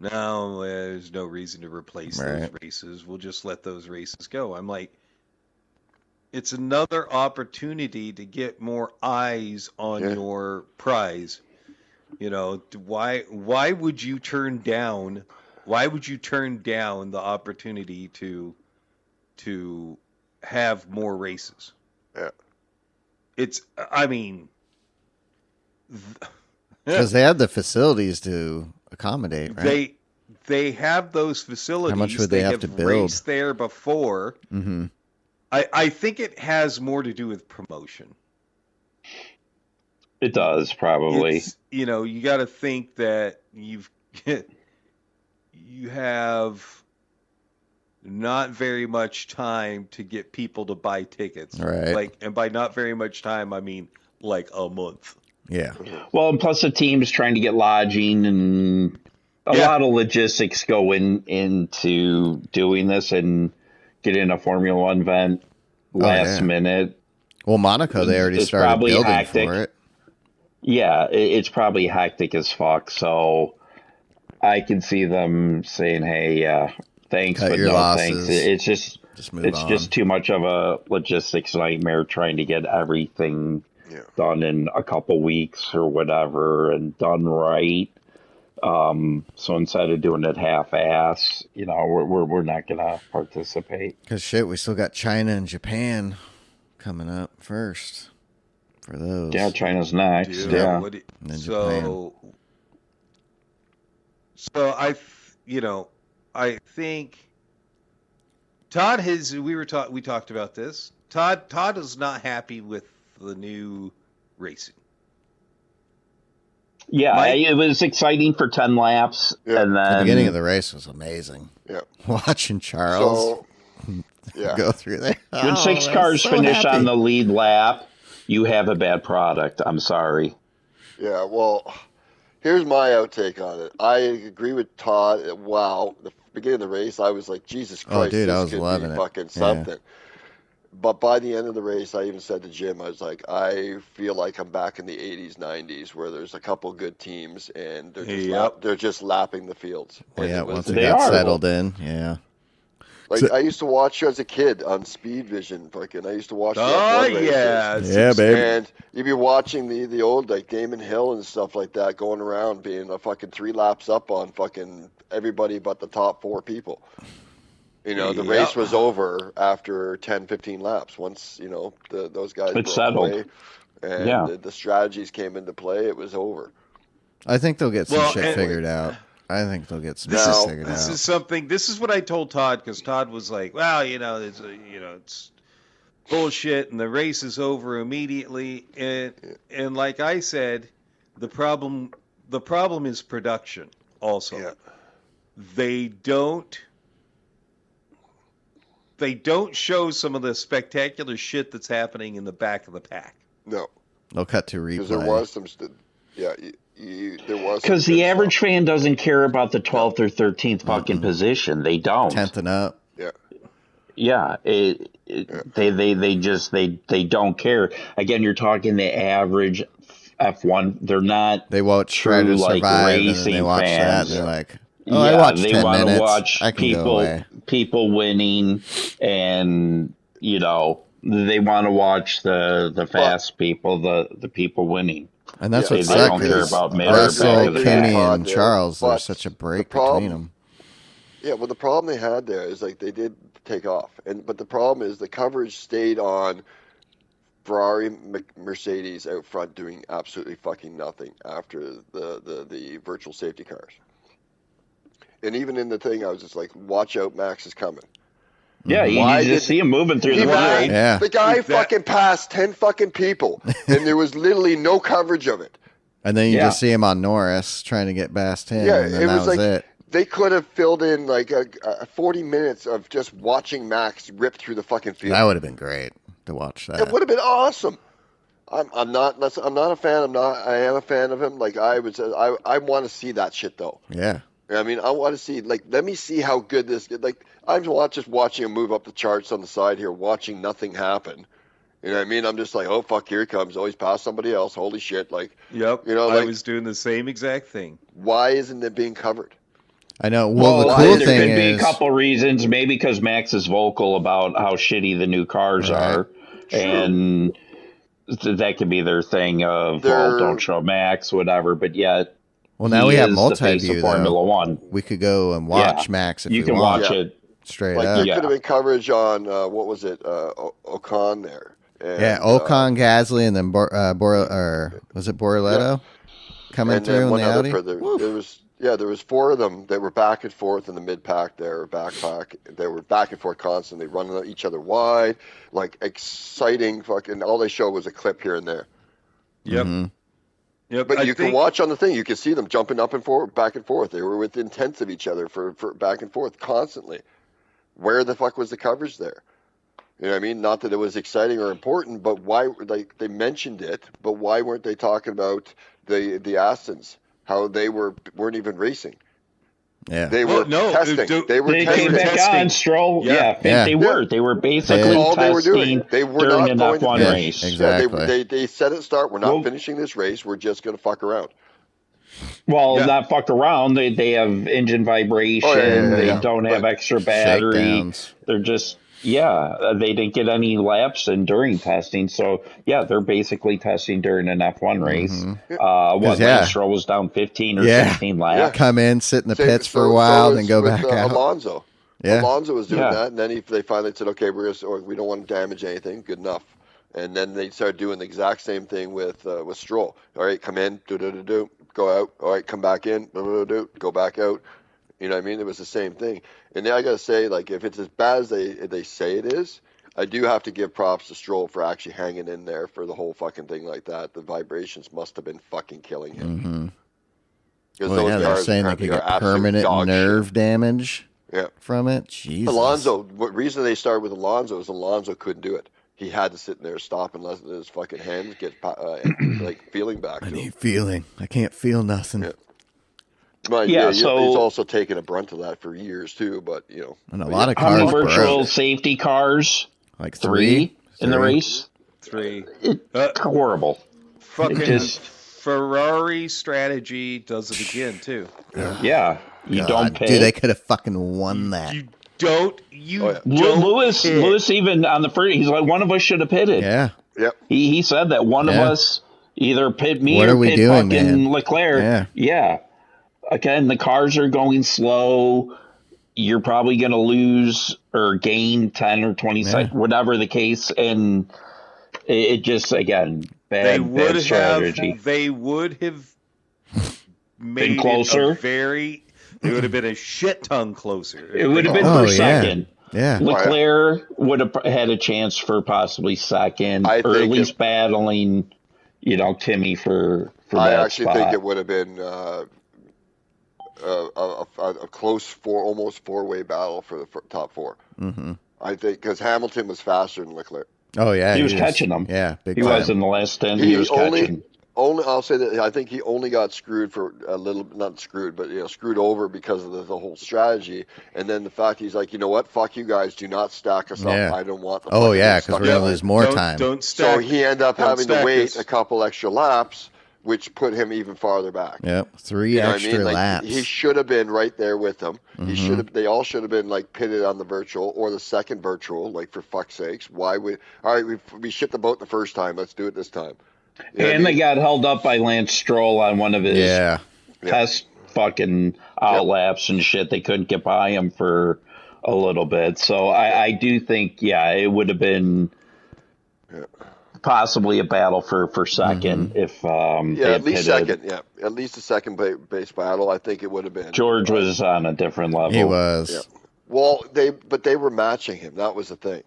No, there's no reason to replace those races. We'll just let those races go. I'm like, it's another opportunity to get more eyes on your prize. You know, why would you turn down the opportunity to have more races? Yeah. Because they have the facilities to accommodate, right? They have those facilities. How much would they have to build? Raced there before. Mm-hmm. I think it has more to do with promotion. It does, probably. You know, you got to think that you have not very much time to get people to buy tickets. Right. Like, and by not very much time, I mean like a month. Yeah. Well, and plus the team's trying to get lodging and a lot of logistics go into doing this and getting a Formula One event last minute. Well, Monaco, they already started building hectic. for it. Yeah, it's probably hectic as fuck. So I can see them saying, "Hey, thanks, Cut but your no losses. thanks." It's on. just too much of a logistics nightmare trying to get everything done in a couple weeks or whatever and done right. So instead of doing it half-ass, you know, we're not gonna participate. Because shit, we still got China and Japan coming up first for those. Yeah, China's next. Dude, yeah. So I think Todd we talked about this. Todd is not happy with the new racing. Yeah, it was exciting for 10 laps. Yeah. And then The beginning of the race was amazing. Yeah. Watching Charles go through there. When 6 cars finish on the lead lap, you have a bad product. I'm sorry. Yeah, well, here's my outtake on it. I agree with Todd. Wow, the beginning of the race, I was like, Jesus Christ, dude, I this was could loving be it. fucking something. But by the end of the race, I even said to Jim, I was like, I feel like I'm back in the 80s, 90s, where there's a couple good teams, and they're just lapping the fields. Yeah, once it They got are. settled in, yeah. Like, I used to watch as a kid on Speed Vision. Fucking, I used to watch the Oh F1 races. Yeah, baby. And you'd be watching the old, like, Damon Hill and stuff like that going around being a fucking 3 laps up on fucking everybody but the top 4 people. You know, the race was over after 10, 15 laps. Once, you know, those guys broke settled. away and the strategies came into play, it was over. I think they'll get some shit figured out. I think they'll get some shit figured out. This is what I told Todd, because Todd was like, well, you know, it's bullshit and the race is over immediately. And like I said, the problem is production also. Yeah. They don't show some of the spectacular shit that's happening in the back of the pack. No. They'll cut to replay. Because there was some, there was. Because the average fan doesn't care about the 12th or 13th fucking position. They don't. 10th and up. Yeah. Yeah, they don't care. Again, you're talking the average F1. They're not. They watch Try to like Survive, and then racing they watch fans. that. They're like, oh, I watched 10 minutes. They want to watch I can go away. people winning, and you know, They want to watch the fast people, the people winning. And that's Yeah, what They don't sucked care is about mid or Russell, back of the Kimmy, pack. and Charles. But There's such a break the problem- between them. Yeah, well, the problem they had there is like they did take off, but the problem is the coverage stayed on Ferrari, Mercedes out front doing absolutely fucking nothing after the virtual safety cars. And even in the thing, I was just like, "Watch out, Max is coming." Yeah, you Why just did- see him moving through the He ran- line. Yeah. The guy That- fucking passed 10 fucking people, and there was literally no coverage of it. And then you Yeah. just see him on Norris trying to get past him, Yeah, and then it that was was like it. they could have filled in like a 40 minutes of just watching Max rip through the fucking field. That would have been great to watch that. It would have been awesome. I'm not a fan. I am a fan of him. Like I want to see that shit though. Yeah. I mean, I want to see let me see how good this. Like I'm just watching him move up the charts on the side here, watching nothing happen. You know what I mean? I'm just like, oh fuck, here he comes. Oh, he's passed somebody else. Holy shit! Like, Yep. You know, I like- was doing the same exact thing. why isn't it being covered? I know. Well, the why cool is there thing could be a is, couple reasons. Maybe because Max is vocal about how shitty the new cars Right. are, and that could be their thing of, They're- don't show Max, whatever. But yet, well, now he we have is the face multi-view of Formula though. One. We could go and watch Yeah. Max if You we can want. watch Yeah. it. Straight Like up. there Yeah. could have been coverage on what was it, Ocon there. And, Yeah, Ocon, Gasly, and then was it Borletto coming and through then in one the other Audi? there was four of them that were back and forth in the mid pack there, back pack. They were back and forth constantly, running each other wide, like exciting fucking. All they showed was a clip here and there. Yep. Mhm. Yep. But I you can think- watch on the thing. You can see them jumping up and forward, back and forth. They were within tenths of each other for back and forth constantly. Where the fuck was the coverage there? You know what I mean? Not that it was exciting or important, but why? Like they mentioned it, but why weren't they talking about the Astons? How they weren't even racing. Yeah. They Well, were no, testing. They were They testing. came back testing. on, Stroll. Yeah. Yeah, Yeah. they were. They were basically All they were doing. testing They were during not an going to F1 finish. race. Exactly. Yeah, they said at the start, we're not Well- finishing this race. We're just going to fuck around. Well, Yeah. not fuck around. They have engine vibration. Oh, yeah, They yeah. don't have But extra battery. Shakedowns. They're just they didn't get any laps in during testing. So yeah, they're basically testing during an F1 race. Mm-hmm. What yeah. Lance Stroll was down 15 or Yeah. 16 laps. Come in, sit in the Same- pits for so- a while, so then go is back with, out. Alonso. Yeah. Alonso was doing Yeah. that, and then they finally said, "Okay, we don't want to damage anything. Good enough." And then they started doing the exact same thing with Stroll. All right, come in, do, go out. All right, come back in, do, go back out. You know what I mean? It was the same thing. And then I gotta say, like, if it's as bad as they say it is, I do have to give props to Stroll for actually hanging in there for the whole fucking thing like that. The vibrations must have been fucking killing him. Mm-hmm. Because Well, yeah, those they're cars saying they apparently could are get absolute permanent dog shit. nerve damage Yeah. from it. Jesus. Alonso, what reason they started with Alonso is Alonso couldn't do it. He had to sit in there, stop, and let his fucking hands get like feeling back to I him. need feeling. I can't feel nothing. Yeah. But Yeah, he's so- also taken a brunt of that for years too. But you know, And a but lot yeah. of How many cars virtual broke. safety cars? Like Three in the Three. race. 3. Horrible. Fucking just- Ferrari strategy does it again too. Yeah, you God, don't pay. dude, they could have fucking won that. You don't. You Oh, yeah. don't. Lewis pit. even on the first, he's like, one of us should have pitted. Yeah. Yep. He said that one of Yeah. us either pit me What or are we pit doing, fucking man? Leclerc. Yeah. Again, the cars are going slow. You're probably going to lose or gain 10 or 20 seconds, whatever the case. And it just, again, They bad would strategy. have. They would have made closer. it a very. It would have been a shit ton closer. It would have been Oh, for yeah. second. Yeah. Leclerc would have had a chance for possibly second, I or at think least battling, Timmy for I that actually spot. think it would have been a close almost four-way battle for the top four. Mm-hmm. I think because Hamilton was faster than Leclerc. Oh, yeah. He was catching them. Yeah. Big He time. was in the last 10. He was catching. I'll say that I think he only got screwed for a little, not screwed, but screwed over because of the whole strategy, and then the fact he's like, you know what, fuck you guys, do not stack us Yeah. up. I don't want. The Oh, fucking yeah, stuck because we're going to up." lose more Don't- time. Don't stack. So he ended up don't having to stack wait us. a couple extra laps which put him even farther back. Yep, 3 You know what I extra mean? Like, laps. he should have been right there with them. Mm-hmm. He should have. They all should have been like pitted on the virtual or the second virtual. Like, for fuck's sakes, why would? All right, we shit the boat the first time. Let's do it this time. You know what I And they mean? got held up by Lance Stroll on one of his Yeah. test fucking outlaps and shit. They couldn't get by him for a little bit. So I do think, it would have been possibly a battle for second if they at had least pitted. second. Yeah, at least a second base battle. I think it would have been. George was on a different level. He was. Yeah. Well, they were matching him. That was the thing.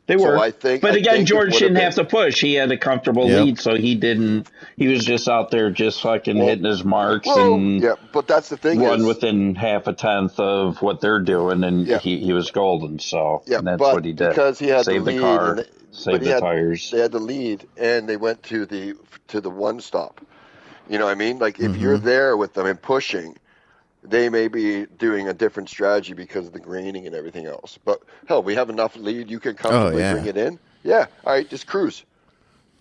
They So were. I think- but I again, think it George would didn't have have to push. He had a comfortable Yep. lead, so he didn't. He was just out there just fucking hitting his marks and yeah, but that's the thing. run is, within half a tenth of what they're doing, and Yeah. he was golden. So Yeah, and that's but what he did. because he had Save the the lead car, and save but he the had- tires. They had the lead, and they went to the one stop. You know what I mean? Like, if Mm-hmm. you're there with them and pushing, they may be doing a different strategy because of the graining and everything else. But hell, we have enough lead. You can comfortably yeah. bring it in. Yeah, all right, just cruise.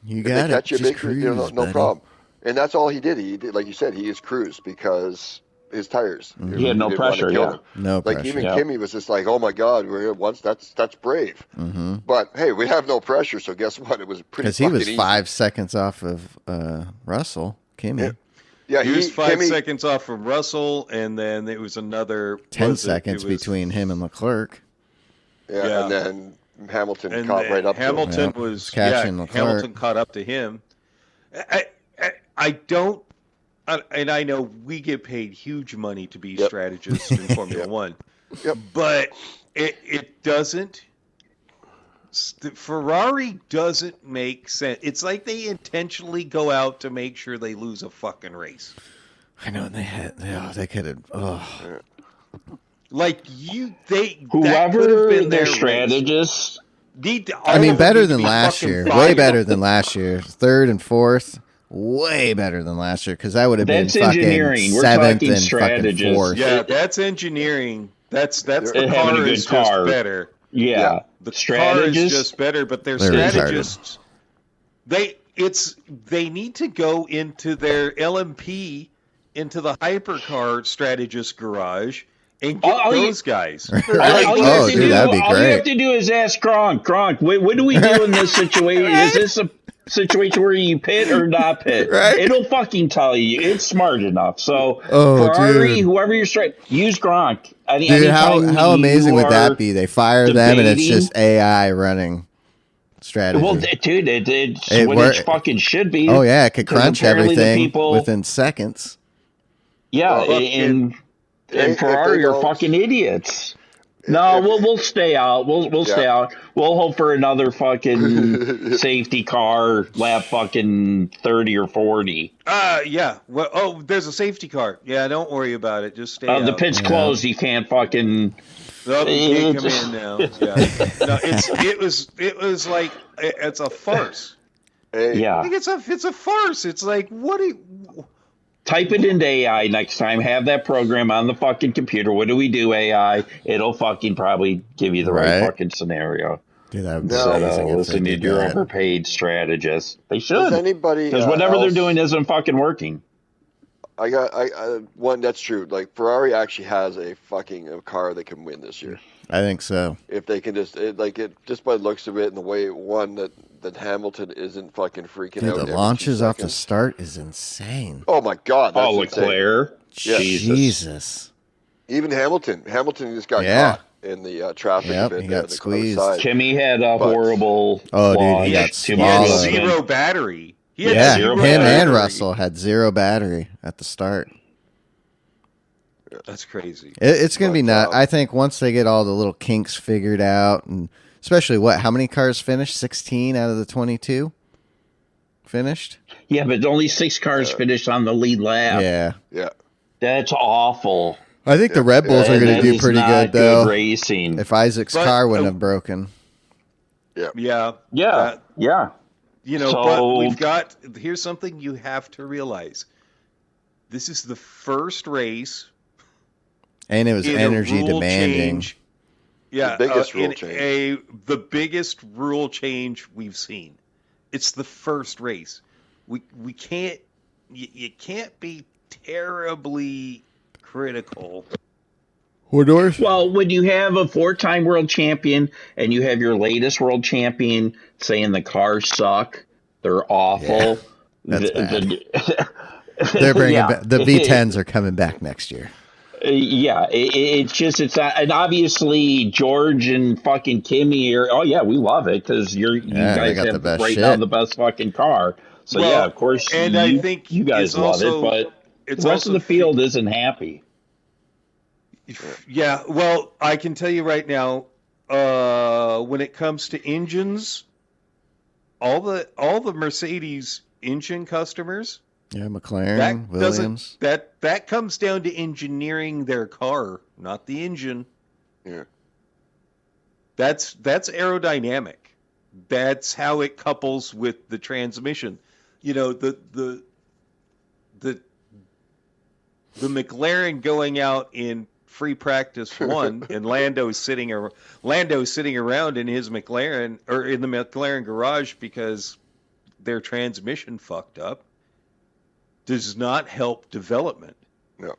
You If got they it. catch you Just big, cruise, no buddy. problem. And that's all he did. He did, like you said, he just cruised because his tires. He had no didn't wanna pressure, kill yeah. him. No Like, pressure. even Yeah. Kimmy was just like, "Oh my God, we're once that's brave." Mm-hmm. But hey, we have no pressure, so guess what? It was pretty. Because he was fucking 5 seconds off of Russell, Kimmy. Yeah. Easy. Yeah, He was 5 Kimmy, seconds off from Russell, and then it was another 10 seconds between him and Leclerc. Yeah, Yeah. and then Hamilton and caught then right up Hamilton Yep. was Catching Leclerc. Hamilton caught up to him. I don't, and I know we get paid huge money to be Yep. strategists in Formula One, Yep. but it doesn't. Ferrari doesn't make sense. It's like they intentionally go out to make sure they lose a fucking race. I know, and they could have. Oh, Like that could have Whoever been their race. strategist, I mean, better All than of them need to be last fucking year. fired. Way better than last year. 3rd and 4th, way better than last year. Because that would have been That's fucking engineering. We're 7th talking and fucking strategists. 4th. Yeah, that's engineering. That's the Having a car good is car. just better. yeah, The car is strategist. just better, but their They're strategists they need to go into their LMP into the hypercar strategist garage and get All you- those guys. All you Oh, have to dude, do, that'd be all you great. have to do is ask Gronk. Gronk, what do we do in this situation? Is this a situation where you pit or not pit? Right. It'll fucking tell you. It's smart enough. So Oh, Ferrari, dude. whoever you're straight, use Gronk. Dude, how amazing would that be? They fire them and it's debating- just AI running strategy. Well, dude, it's It what work- it fucking should be. Oh yeah, it could 'Cause crunch apparently the everything people- within seconds. Yeah, Well, and if Ferrari they are don't- fucking idiots. No, if- we'll stay out. We'll stay Yeah. out. We'll hope for another fucking safety car lap fucking 30 or 40. Yeah. Well, there's a safety car. Yeah, don't worry about it. Just stay out. The pit's closed. You can't fucking. No, you can't come in now. Yeah. No, it was like it's a farce. Hey, I Yeah. think it's a farce. It's like what do you, Type it into AI next time. Have that program on the fucking computer. What do we do, AI? It'll fucking probably give you the right, Right. fucking scenario. Dude, that would be No. Instead amazing of if listening they to did your that. overpaid strategist. They Does should. anybody? Because whatever they're else- doing isn't fucking working. I got one. That's true. Like, Ferrari actually has a car that can win this year. I think so. If they can just just by the looks of it and the way it won, that Hamilton isn't fucking freaking Dude, out. the every 2 launches off the seconds. start is insane. Oh my God! That's Oh, insane. Leclerc. Yeah. Jesus. Even Hamilton just got Yeah. caught in the traffic. Yep, a bit he there, got the squeezed. outside. Kimmy had a But- horrible. Oh, dude, loss. he got Too he had much swallowed. movement. zero battery. He had Yeah, zero him battery. and Russell had 0 battery at the start. That's crazy. It's going to be But, not. I think once they get all the little kinks figured out, and especially how many cars finished? 16 out of the 22 finished? Yeah, but only 6 cars finished on the lead lap. Yeah. Yeah. That's awful. I think the Red Bulls are going That to do is pretty not good, though. racing. If Isaac's But- car wouldn't have broken. Yeah. yeah, Uh, yeah. But we've got. Here's something you have to realize. This is the first race. And it was in a energy rule demanding. change. Yeah, The biggest rule in change. the biggest rule change we've seen. It's the first race. We can't you can't be terribly critical. Horse? Well, when you have a 4-time world champion and you have your latest world champion saying the cars suck, they're awful. That's bad. The, They're bringing yeah. back the V10s are coming back next year. Yeah, it's not, and obviously George and fucking Kimmy are. Oh yeah, we love it because you they guys got the have best right shit. now the best fucking car. So Well, yeah, of course, and I think you guys it's love also- it, but it's the rest also of the field isn't happy. Yeah, well, I can tell you right now, when it comes to engines, all the Mercedes engine customers, Yeah, McLaren, that Williams. that comes down to engineering their car, not the engine. Yeah. That's aerodynamic. That's how it couples with the transmission. You know, the McLaren going out in free practice 1 and Lando's sitting around in his McLaren or in the McLaren garage because their transmission fucked up does not help development. No.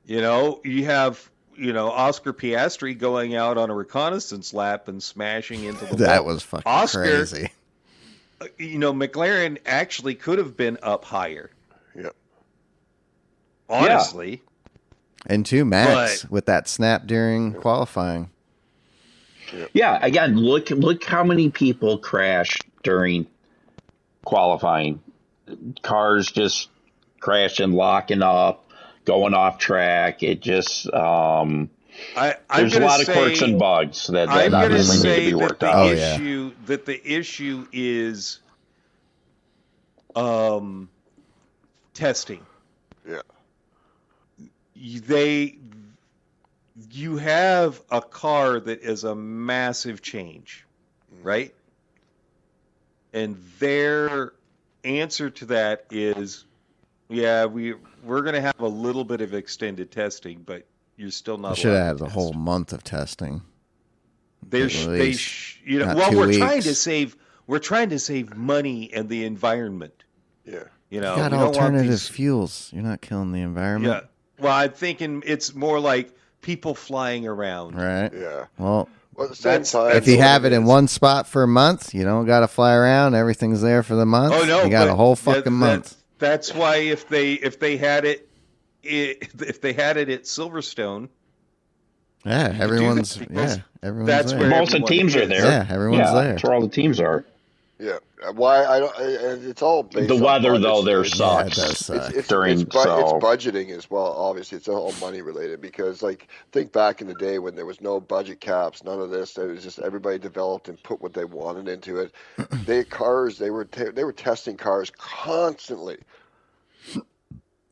You know, you have Oscar Piastri going out on a reconnaissance lap and smashing into the That wall. was fucking Oscar, crazy. McLaren actually could have been up higher. Yeah. Honestly. And 2 Max with that snap during qualifying. Yeah, again, look how many people crashed during qualifying. Cars just crashing, locking up, going off track. It just there's a lot of quirks and bugs that I'm going to obviously need to say be that worked the out. issue that the issue is testing. Yeah. You have a car that is a massive change, right? And their answer to that is, yeah, we're going to have a little bit of extended testing, but you're still not. Should allowed have to had a test. whole month of testing. We're Not 2 trying to weeks. save. We're trying to save money and the environment. Yeah. You We got don't want alternative these- fuels. You're not killing the environment. Yeah. Well, I'm thinking it's more like people flying around. Right. Yeah. Well, Well, at the same That's- time, if you what have it it in is. one spot for a month, you don't got to fly around. Everything's there for the month. Oh no, you got but a whole fucking month. That's why if they had it at Silverstone, Yeah, do everyone's that because everyone's that's there. where Most of the everyone teams are is. there. Yeah, everyone's there. That's where all the teams are. yeah. Why I don't? It's all based The on weather, budgets. though, there It's- sucks. Yeah, it does suck. It's during it's so budgeting as well. Obviously, it's all money related because, like, think back in the day when there was no budget caps, none of this. It was just everybody developed and put what they wanted into it. They were testing cars constantly.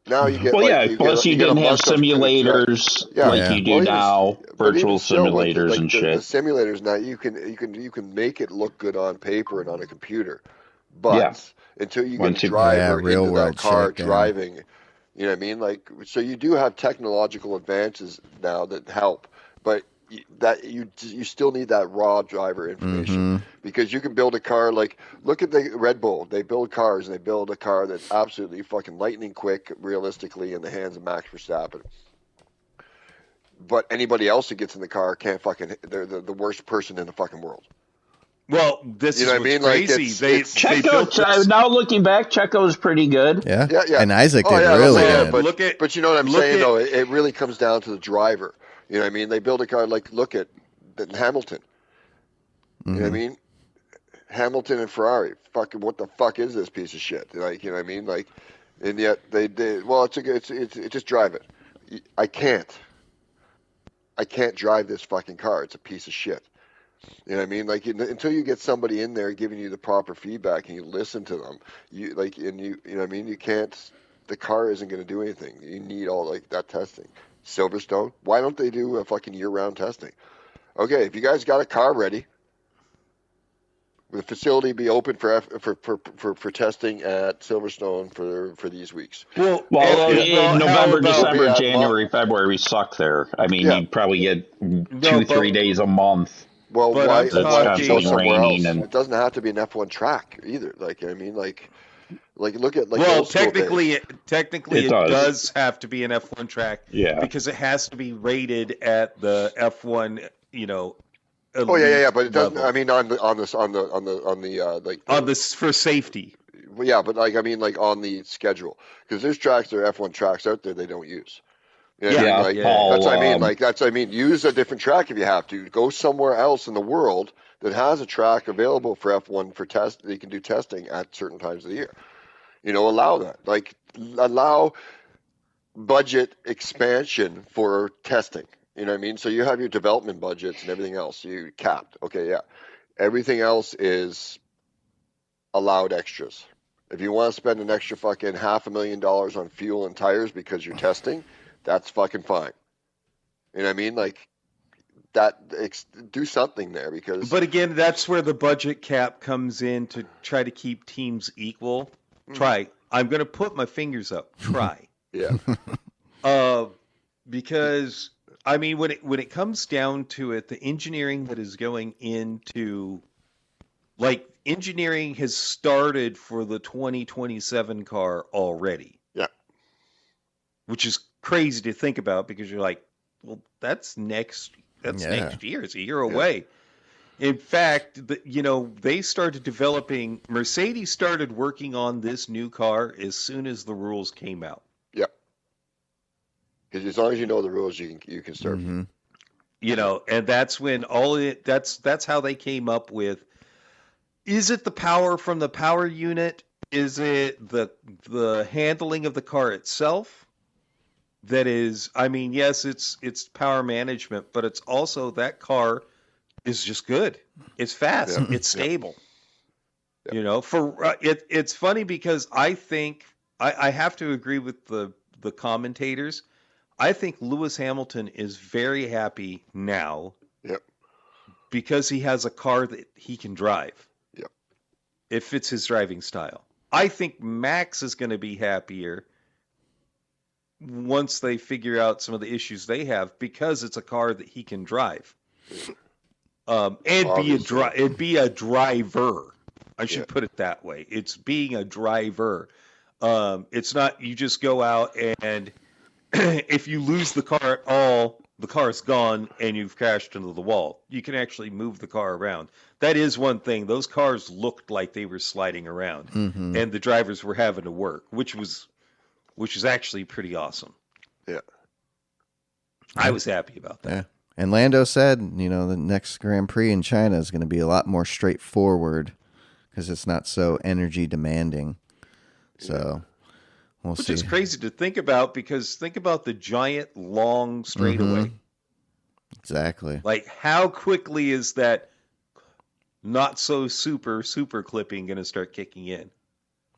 Now you get plus you get a didn't have month of- simulators Yeah. like Yeah. you do Well, even- now, but virtual even still, simulators like and the shit. simulators now you can make it look good on paper and on a computer, but Yeah. until you get Once a you- driver real into world that car shit, yeah. driving, you know what I mean? Like, so you do have technological advances now that help, but you still need that raw driver information because you can build a car like look at the Red Bull. They build cars and they build a car that's absolutely fucking lightning quick, realistically, in the hands of Max Verstappen. But anybody else who gets in the car can't fucking. They're the worst person in the fucking world. Well, this You is know what I what's mean? Like, crazy. it's- they built Checo, this- now looking back, Checo's pretty good. Yeah. Yeah. And Isaac Oh, did yeah, really yeah, good. but but you know what I'm look saying at- though. It really comes down to the driver. You know what I mean? They build a car like look at Hamilton. You know what I mean? Hamilton and Ferrari. Fucking what the fuck is this piece of shit? Like you know what I mean? Like, and yet they did. Well, it's just drive it. I can't drive this fucking car. It's a piece of shit. You know what I mean? Like until you get somebody in there giving you the proper feedback and you listen to them, you know what I mean? You can't. The car isn't going to do anything. You need all like that testing. Silverstone. Why don't they do a fucking year-round testing? Okay, if you guys got a car ready, will the facility be open for testing at Silverstone for these weeks? Well, Well, if- in how November, about- December, Yeah, January, February, we suck there. I mean, Yeah. you'd probably get No, 2-3 but- days a month. Well, But why I'm go talking- somewhere else? raining and- It doesn't have to be an F1 track either. Like I mean, like Like look at like Well, old school days. technically, It it does. does have to be an F1 track. Yeah. Because it has to be rated at the F1, Oh yeah, but it doesn't. level. I mean, on the like On this for safety. well, yeah, but like I mean, like on the schedule, because there's tracks that are F1 tracks out there they don't use. You know what I Yeah, mean? Like, yeah. that's what I mean. Paul, Like that's what I mean. Use a different track if you have to. Go somewhere else in the world that has a track available for F1 for test. They can do testing at certain times of the year. Allow that. Like allow budget expansion for testing. You know what I mean? So you have your development budgets and everything else. You capped. Okay, yeah. Everything else is allowed extras. If you want to spend an extra fucking $500,000 on fuel and tires because you're testing, that's fucking fine. You know what I mean? Like that, do something there because. But again, that's where the budget cap comes in to try to keep teams equal. Try. I'm going to put my fingers up. Try. Yeah. Because I mean, when it comes down to it, the engineering that is going into, like, engineering has started for the 2027 car already. Yeah. Which is crazy to think about because you're like, well, that's next year. It's a year away. In fact, they started developing. Mercedes started working on this new car as soon as the rules came out. Yep. Because as long as you know the rules, you can start. Mm-hmm. And that's when that's how they came up with. Is it the power from the power unit? Is it the handling of the car itself? That is, I mean, yes, it's power management, but it's also that car is just good. It's fast. Yeah. It's stable. Yeah. It's funny because I think I have to agree with the commentators. I think Lewis Hamilton is very happy now. Yep. Because he has a car that he can drive. Yep. It fits his driving style. I think Max is going to be happier once they figure out some of the issues they have because it's a car that he can drive. And be a driver. I should put it that way. It's being a driver. It's not you just go out and if you lose the car at all, the car's gone and you've crashed into the wall. You can actually move the car around. That is one thing. Those cars looked like they were sliding around, and the drivers were having to work, which is actually pretty awesome. Yeah. I was happy about that. Yeah. And Lando said, the next Grand Prix in China is going to be a lot more straightforward because it's not so energy demanding. So we'll see. Which is crazy to think about because think about the giant, long straightaway. Exactly. Like, how quickly is that not so super clipping going to start kicking in?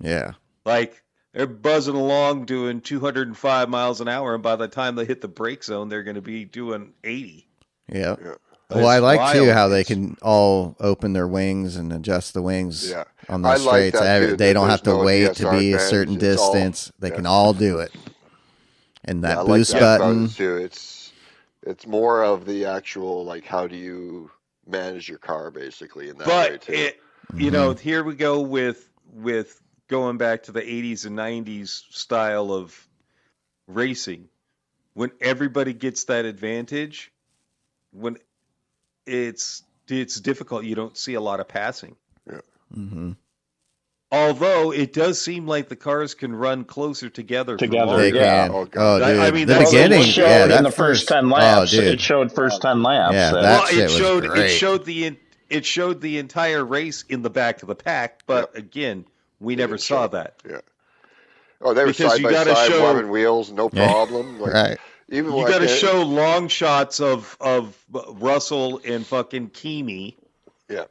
Yeah. Like, they're buzzing along doing 205 miles an hour, and by the time they hit the brake zone, they're going to be doing 80. Yeah. Yeah. Well, I like too how they can all open their wings and adjust the wings on those straights. They don't have to wait to be a certain distance. They can all do it. And that boost button too. It's more of the actual like how do you manage your car basically in that way too. Here we go with going back to the 80s and 90s style of racing. When everybody gets that advantage, when it's difficult, you don't see a lot of passing. Yeah. Although it does seem like the cars can run closer together. They longer. can. Oh, God. dude. I mean, the that's beginning, it showed in the first 10 laps. It showed first 10 laps. Yeah, it showed the entire race in the back of the pack, but again, we never saw that. Yeah. Oh, they were side by side, warming wheels, no problem. Like, right. Even you got to show long shots of Russell and fucking Kimi. Yeah.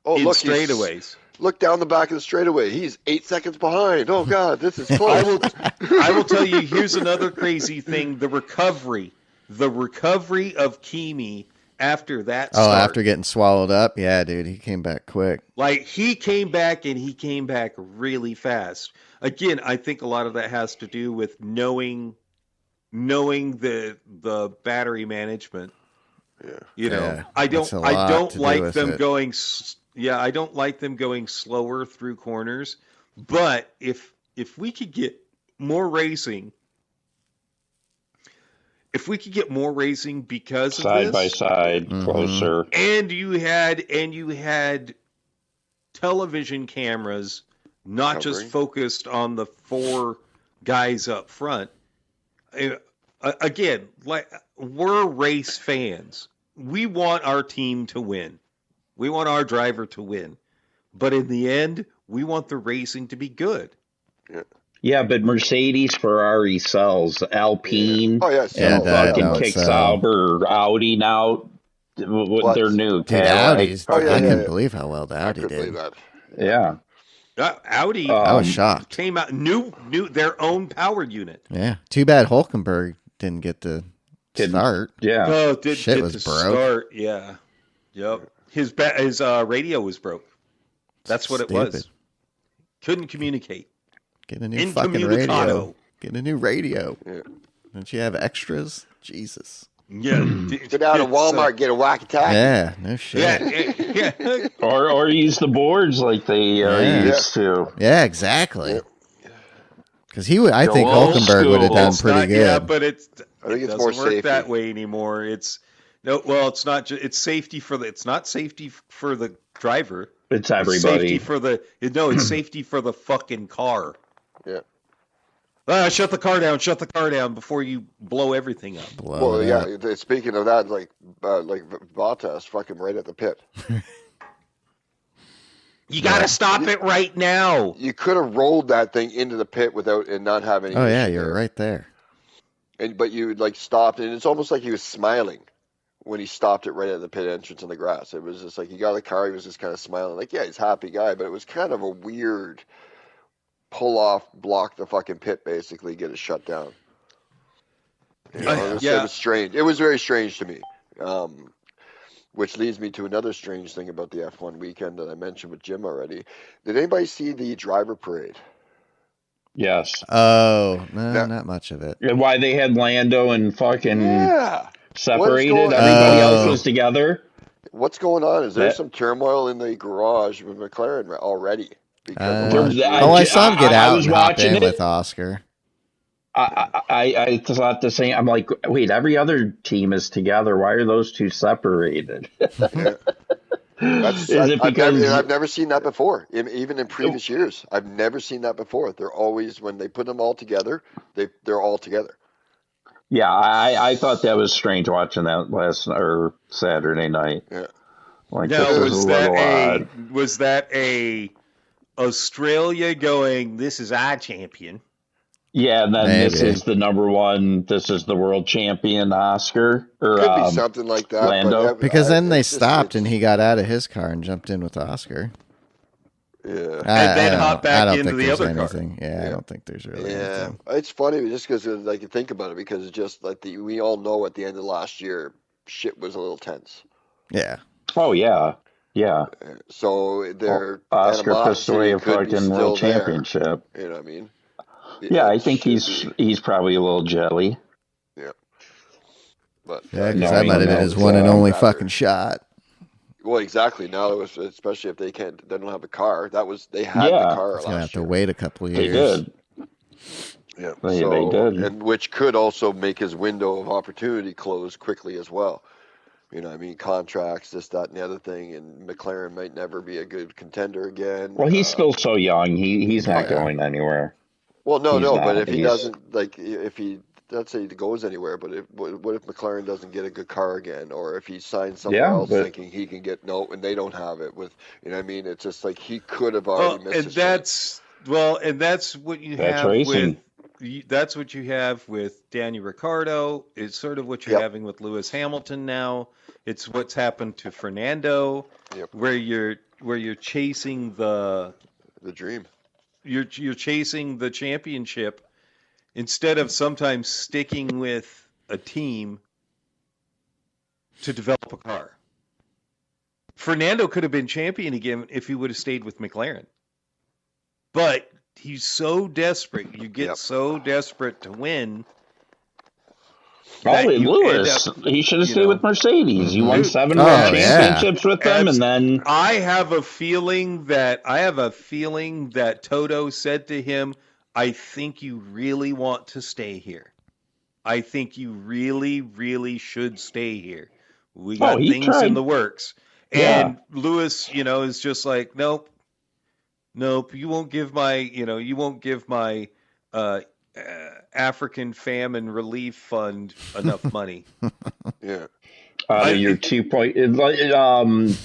In straightaways. Look down the back of the straightaway. He's 8 seconds behind. Oh God, this is close. I will tell you. Here's another crazy thing: the recovery of Kimi after that. After getting swallowed up, yeah, dude, he came back quick. Like he came back really fast. Again, I think a lot of that has to do with knowing the battery management. Yeah. I don't like them going. Yeah, I don't like them going slower through corners But if we could get more racing, because Side of by this, side, closer. and you had television cameras, not just Covering. focused on the 4 guys up front. Again, like, we're race fans. We want our team to win. We want our driver to win. But in the end, we want the racing to be good. Yeah, but Mercedes, Ferrari sells. Alpine, Oh yeah, Yeah, so, that fucking don't kicks sell. out, or Audi now. What? They're new. Dude, Cadillac. Audi's. Oh, yeah, I yeah, couldn't yeah. believe how well the I Audi could believe did. that. Yeah. Audi I was shocked. came out new their own power unit. Yeah. Too bad Hulkenberg didn't get to Didn't- start. Yeah. Oh, did Shit get was to broke. start. Yeah. Yep. His radio was broke. That's what it was. Stupid. Couldn't communicate. Get a new fucking radio. Incommunicado. Get a new radio. Yeah. Don't you have extras? Jesus. Yeah. Go down to Walmart, get a walkie-talkie. Yeah, no shit. Yeah. Or use the boards like they Yeah. used to. Yeah, exactly. Because I Go think old Hulkenberg would have school. done It's pretty not, good. Yeah, but I think it's doesn't more work safety. that way anymore. It's not just it's safety for the it's not safety for the driver. It's It's everybody. safety for the it's safety for the fucking car. Yeah. Shut the car down before you blow everything up. Blow Well, it yeah. up. Speaking of that, like Bottas, fucking right at the pit. You got to stop it right now. You could have rolled that thing into the pit without and not having. Oh, yeah, you're right there. But you like stopped, and it's almost like he was smiling when he stopped it right at the pit entrance in the grass. It was just like he got the car, he was just kind of smiling, like, yeah, he's a happy guy, but it was kind of a weird pull off, block the fucking pit, basically get it shut down. You know, it was strange. It was very strange to me. Which leads me to another strange thing about the F1 weekend that I mentioned with Jim already. Did anybody see the driver parade? Yes. Oh, no, not much of it. Why they had Lando and fucking Yeah. separated? What is going- Everybody else Oh. was together. What's going on? Is there That- some turmoil in the garage with McLaren already? I saw him get I out was and hop watching in it. with Oscar. I thought the same. I'm like, wait, every other team is together. Why are those two separated? That's, Is it because I've never seen that before. Even in previous years, I've never seen that before. They're always, when they put them all together, they're all together. Yeah, I thought that was strange watching that last or Saturday night. Yeah. Like, Now, this is a little odd. was that a Australia going, this is our champion? Yeah, and then this Maybe. is the number one. This is the world champion, Oscar. Or, Could be something like that. Lando. But Because then they it's just- stopped and he got out of his car and jumped in with Oscar. Yeah. And then hopped back I don't into think the there's other car. anything. Yeah, I don't think there's really Yeah, anything. it's funny just because like you think about it, because it's just like we all know at the end of last year, shit was a little tense. Yeah. Oh yeah, yeah. So their Oscar pissed away a animosity could be fucking still world there. championship. You know what I mean? Yeah, I It think should he's be. probably a little jelly. Yeah. But Yeah, because No, that he might have been knows, his one and only better. fucking shot. Well, exactly. Now it was, especially if they don't have a car. They had Yeah. the car He's gonna have last to year. wait a couple of They years. did. Yeah, They did. and which could also make his window of opportunity close quickly as well. You know, what I mean, contracts, this, that, and the other thing, and McLaren might never be a good contender again. Well, he's still so young. He's not yeah. going anywhere. Well, no, he's but not. if he He's- doesn't, like, if he, let's say he goes anywhere, but what if McLaren doesn't get a good car again, or if he signs somewhere Yeah, else but- thinking he can get and they don't have it with, you know, what I mean, it's just like he could have Well, already missed and his chance. that's what you That's have racing. that's what you have with Danny Ricciardo. It's sort of what you're Yep. having with Lewis Hamilton now. It's what's happened to Fernando, Yep. where you're chasing The dream. you're chasing the championship instead of sometimes sticking with a team to develop a car. Fernando could have been champion again if he would have stayed with McLaren. But he's so desperate. You get Yep. so desperate to win Probably you Lewis. end up, He should have you stayed know, with Mercedes. He won Dude, 7 Oh, world yeah. championships with them, and then I have a feeling that Toto said to him, "I think you really want to stay here. I think you really, really should stay here. We got he things in tried. the works." Yeah. And Lewis, is just like, "Nope, nope. You won't give my uh, African Famine Relief Fund enough money." Yeah. Out of your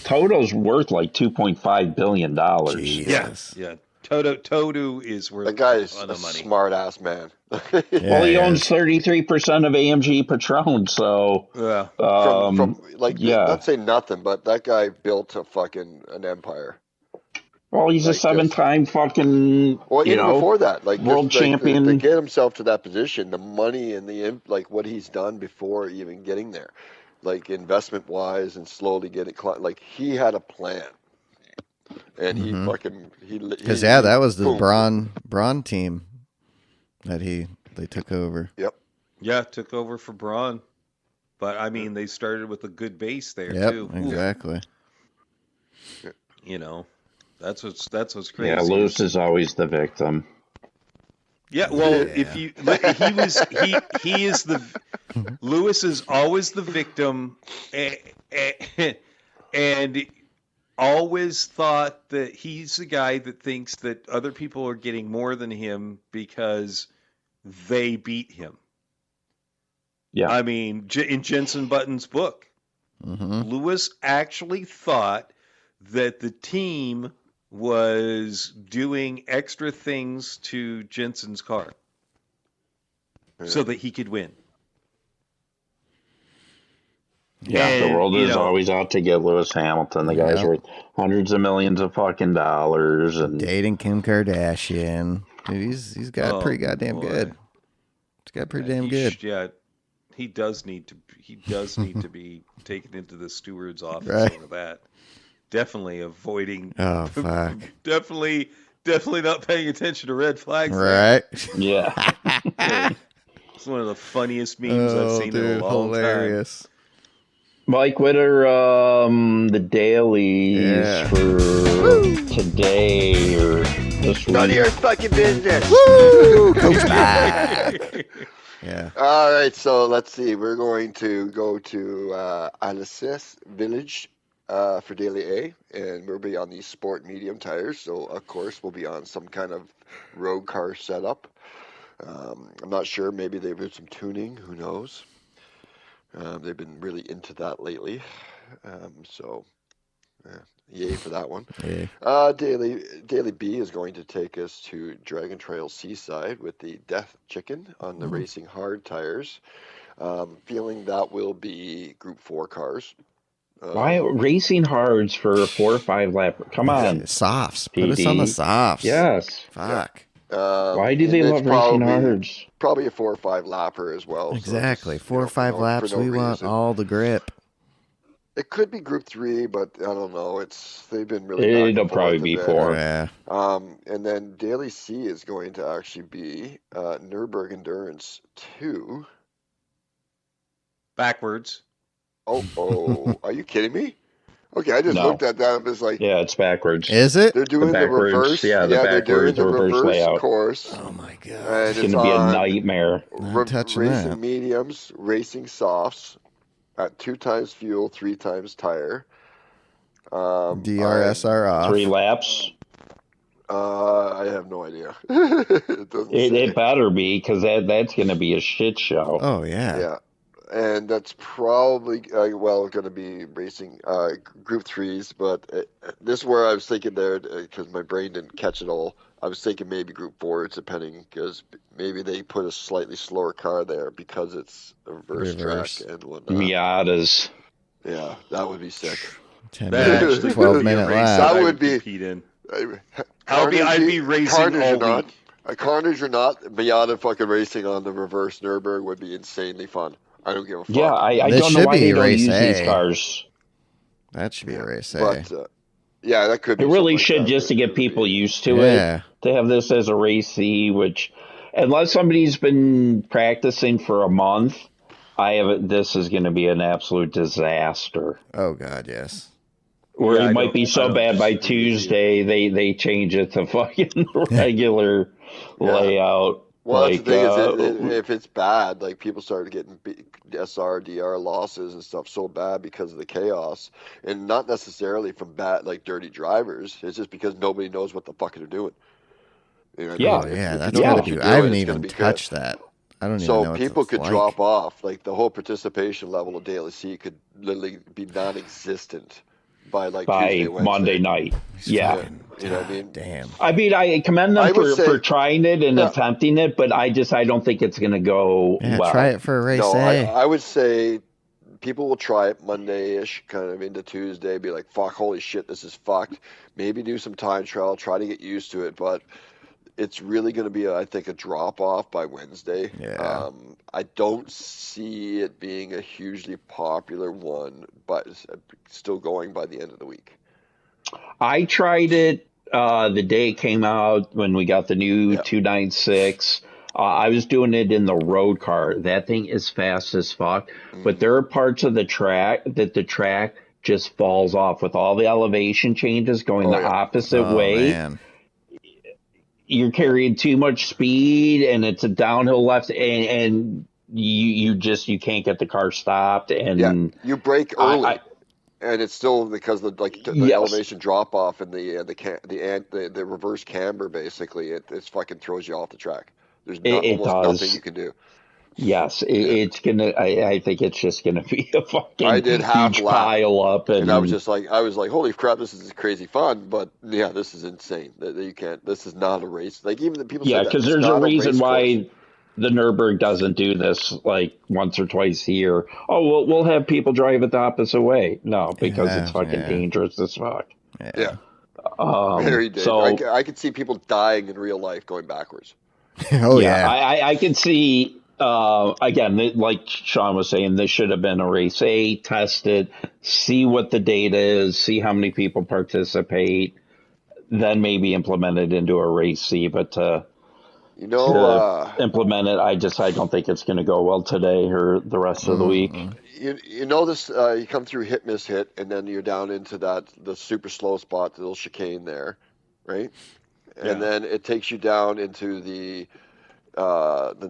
Toto's worth like $2.5 billion. Jesus. Yeah. Toto is worth That guy's a ton a of money. smart ass man. Yeah, Well, he he owns is. 33% of AMG Patron, so Yeah. From like, yeah. not say nothing, but that guy built an empire. Well, he's a Like, just- 7-time fucking, Well, even before that, like world just, like, champion. to get himself to that position, the money and like what he's done before even getting there, like investment wise, and slowly getting like he had a plan, and he fucking Because that was the boom. Braun team that they took over. Yep. Yeah, took over for Braun. But I mean, they started with a good base there Yep, too. exactly. That's what's crazy. Yeah, Lewis is always the victim. Yeah, well, Yeah. he is the Lewis is always the victim, and always thought that he's the guy that thinks that other people are getting more than him because they beat him. Yeah. I mean, in Jensen Button's book, Lewis actually thought that the team was doing extra things to Jensen's car so that he could win. Yeah, And, the world is always out to get Lewis Hamilton. The guy's worth hundreds of millions of fucking dollars, and Dating Kim Kardashian. Dude, he's got pretty goddamn good. He's got pretty damn good. He does need to be taken into the steward's office Right. over that. Definitely avoiding. Oh fuck! Definitely not paying attention to red flags. Right? yeah. It's one of the funniest memes I've seen in a long hilarious. Mike, what are the dailies for today or this None of week? your fucking business. Woo! Coach back. Yeah. All right, so let's see. We're going to go to Anasis Village for Daily A, and we'll be on these sport medium tires. So, of course, we'll be on some kind of road car setup. I'm not sure. Maybe they've did some tuning. Who knows? They've been really into that lately. Yay for that one. Yeah. Daily B is going to take us to Dragon Trail Seaside with the Death Chicken on the Racing Hard tires. Feeling that will be Group 4 cars. Why racing hards for a 4 or 5 lap? Come on, Softs. PD. Put us on the softs. Yes. Fuck. Why do they love racing hards? Probably a 4 or 5 lapper as well. Exactly. So 4 or 5 laps. We want all the grip. It could be Group 3, but I don't know. They've been really. It'll probably be 4. Yeah. And then Daily C is going to actually be Nürburgring Endurance 2. Backwards. Oh, are you kidding me? Okay, I just looked at that and was like, yeah, it's backwards. Is it? they're doing the backwards, reverse. yeah, the they're doing backwards the reverse reverse layout. course. Oh my god. And It's going to be a on nightmare. Not touching racing that. mediums, racing softs at 2 times fuel, 3 times tire. DRSR off. 3 laps. I have no idea. It doesn't say. It better be, because that's going to be a shit show. Oh yeah. Yeah. And that's probably, going to be racing Group 3s, but this is where I was thinking there, because my brain didn't catch it all. I was thinking maybe Group 4s, depending, because maybe they put a slightly slower car there because it's a reverse track and whatnot. Miatas. Yeah, that would be sick. 10 That minutes, actually 12 would be a minute race lap. That I would be- compete in. I'd Carnage be racing carnage all or not, week. a carnage or not, Miata fucking racing on the reverse Nürburgring would be insanely fun. I don't give a fuck. Yeah, I This don't know should why be they don't race use these A. cars. That should be a race A. But yeah, that could be It really something should, like that. just to get people used to Yeah. it. To have this as a race C, which, unless somebody's been practicing for a month, This is going to be an absolute disaster. Oh God, yes. Or Yeah, it I might be don't- I so don't bad by disagree with you. Tuesday they change it to fucking regular layout. Well, that's the thing is, Like, if it's bad, like people started getting SR, DR losses and stuff so bad because of the chaos, and not necessarily from bad, like dirty drivers. It's just because nobody knows what the fuck they're doing. You know what I Yeah. mean? Oh yeah, If you that's know gotta what be. you're I doing, haven't it's going even to be good. touched that. I don't even So know what people it's could like. drop off. Like the whole participation level of Daily C could literally be non-existent by like Tuesday, by Monday Wednesday. night. Yeah. Yeah, you know what I mean? Damn. I mean, I commend I them would for say, trying it and yeah, attempting it, but I don't think it's going to go Yeah, well. try it for a race no, A. I would say people will try it Monday-ish, kind of into Tuesday, be like, fuck, holy shit, this is fucked. Maybe do some time trial, try to get used to it, but it's really going to be, I think, a drop-off by Wednesday. Yeah. I don't see it being a hugely popular one, but it's still going by the end of the week. I tried it the day it came out when we got the new Yeah. 296. I was doing it in the road car. That thing is fast as fuck, but there are parts of the track that the track just falls off with all the elevation changes going Oh, the yeah. opposite Oh way. man. You're carrying too much speed, and it's a downhill left, and you can't get the car stopped. Yeah, And you break early. I And it's still because the the yes, elevation drop off and the reverse camber basically it fucking throws you off the track. There's not it almost nothing does. you can do. Yes, Yeah, it's gonna. I think it's just gonna be a I fucking did half huge lap, pile up, and I was and just like, holy crap, this is crazy fun, but yeah, this is insane. That you can't. This is not a race. Like even the people yeah, said that because it's there's a not a reason race course. why the Nürburgring doesn't do this like once or twice a year. Oh, we'll have people drive it the opposite way. No, because it's Yeah, fucking yeah, dangerous as fuck. Yeah, yeah. very dangerous. So I could see people dying in real life going backwards. Oh yeah, yeah. I can see. Again, like Sean was saying, this should have been a race A, test it, see what the data is, see how many people participate, then maybe implement it into a race C. But to You know, implement it, I don't think it's going to go well today or the rest of the week. you know this. You come through hit miss hit, and then you're down into the super slow spot, the little chicane there, right? And Yeah. then it takes you down into the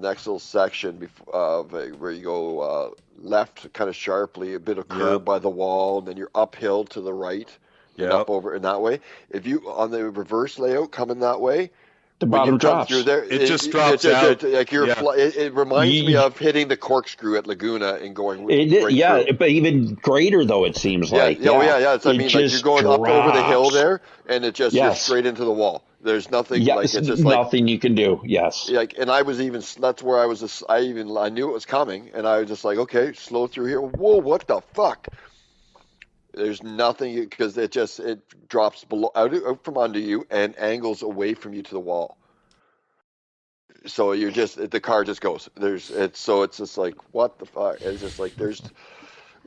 next little section where you go left kind of sharply, a bit of curve Yep. by the wall, and then you're uphill to the right and Yep. up over in that way. If you on the reverse layout coming that way, The when you bottom come drops. through there, It just drops out. like Yeah. it reminds me You- of hitting the corkscrew at Laguna and going It, right yeah, through. but even greater though it seems Yeah, like. yeah, oh yeah. It's, I It mean, like you're just going up over the hill drops. there, and it just you're Yes. straight into the wall. There's nothing like Yes, it's just like nothing you can do. Yes. like, and I was even that's where I was. I knew it was coming, and I was just like, okay, slow through here. Whoa, what the fuck? There's nothing because it drops below out from under you and angles away from you to the wall. So you're just the car just goes. It's just like what the fuck? It's just like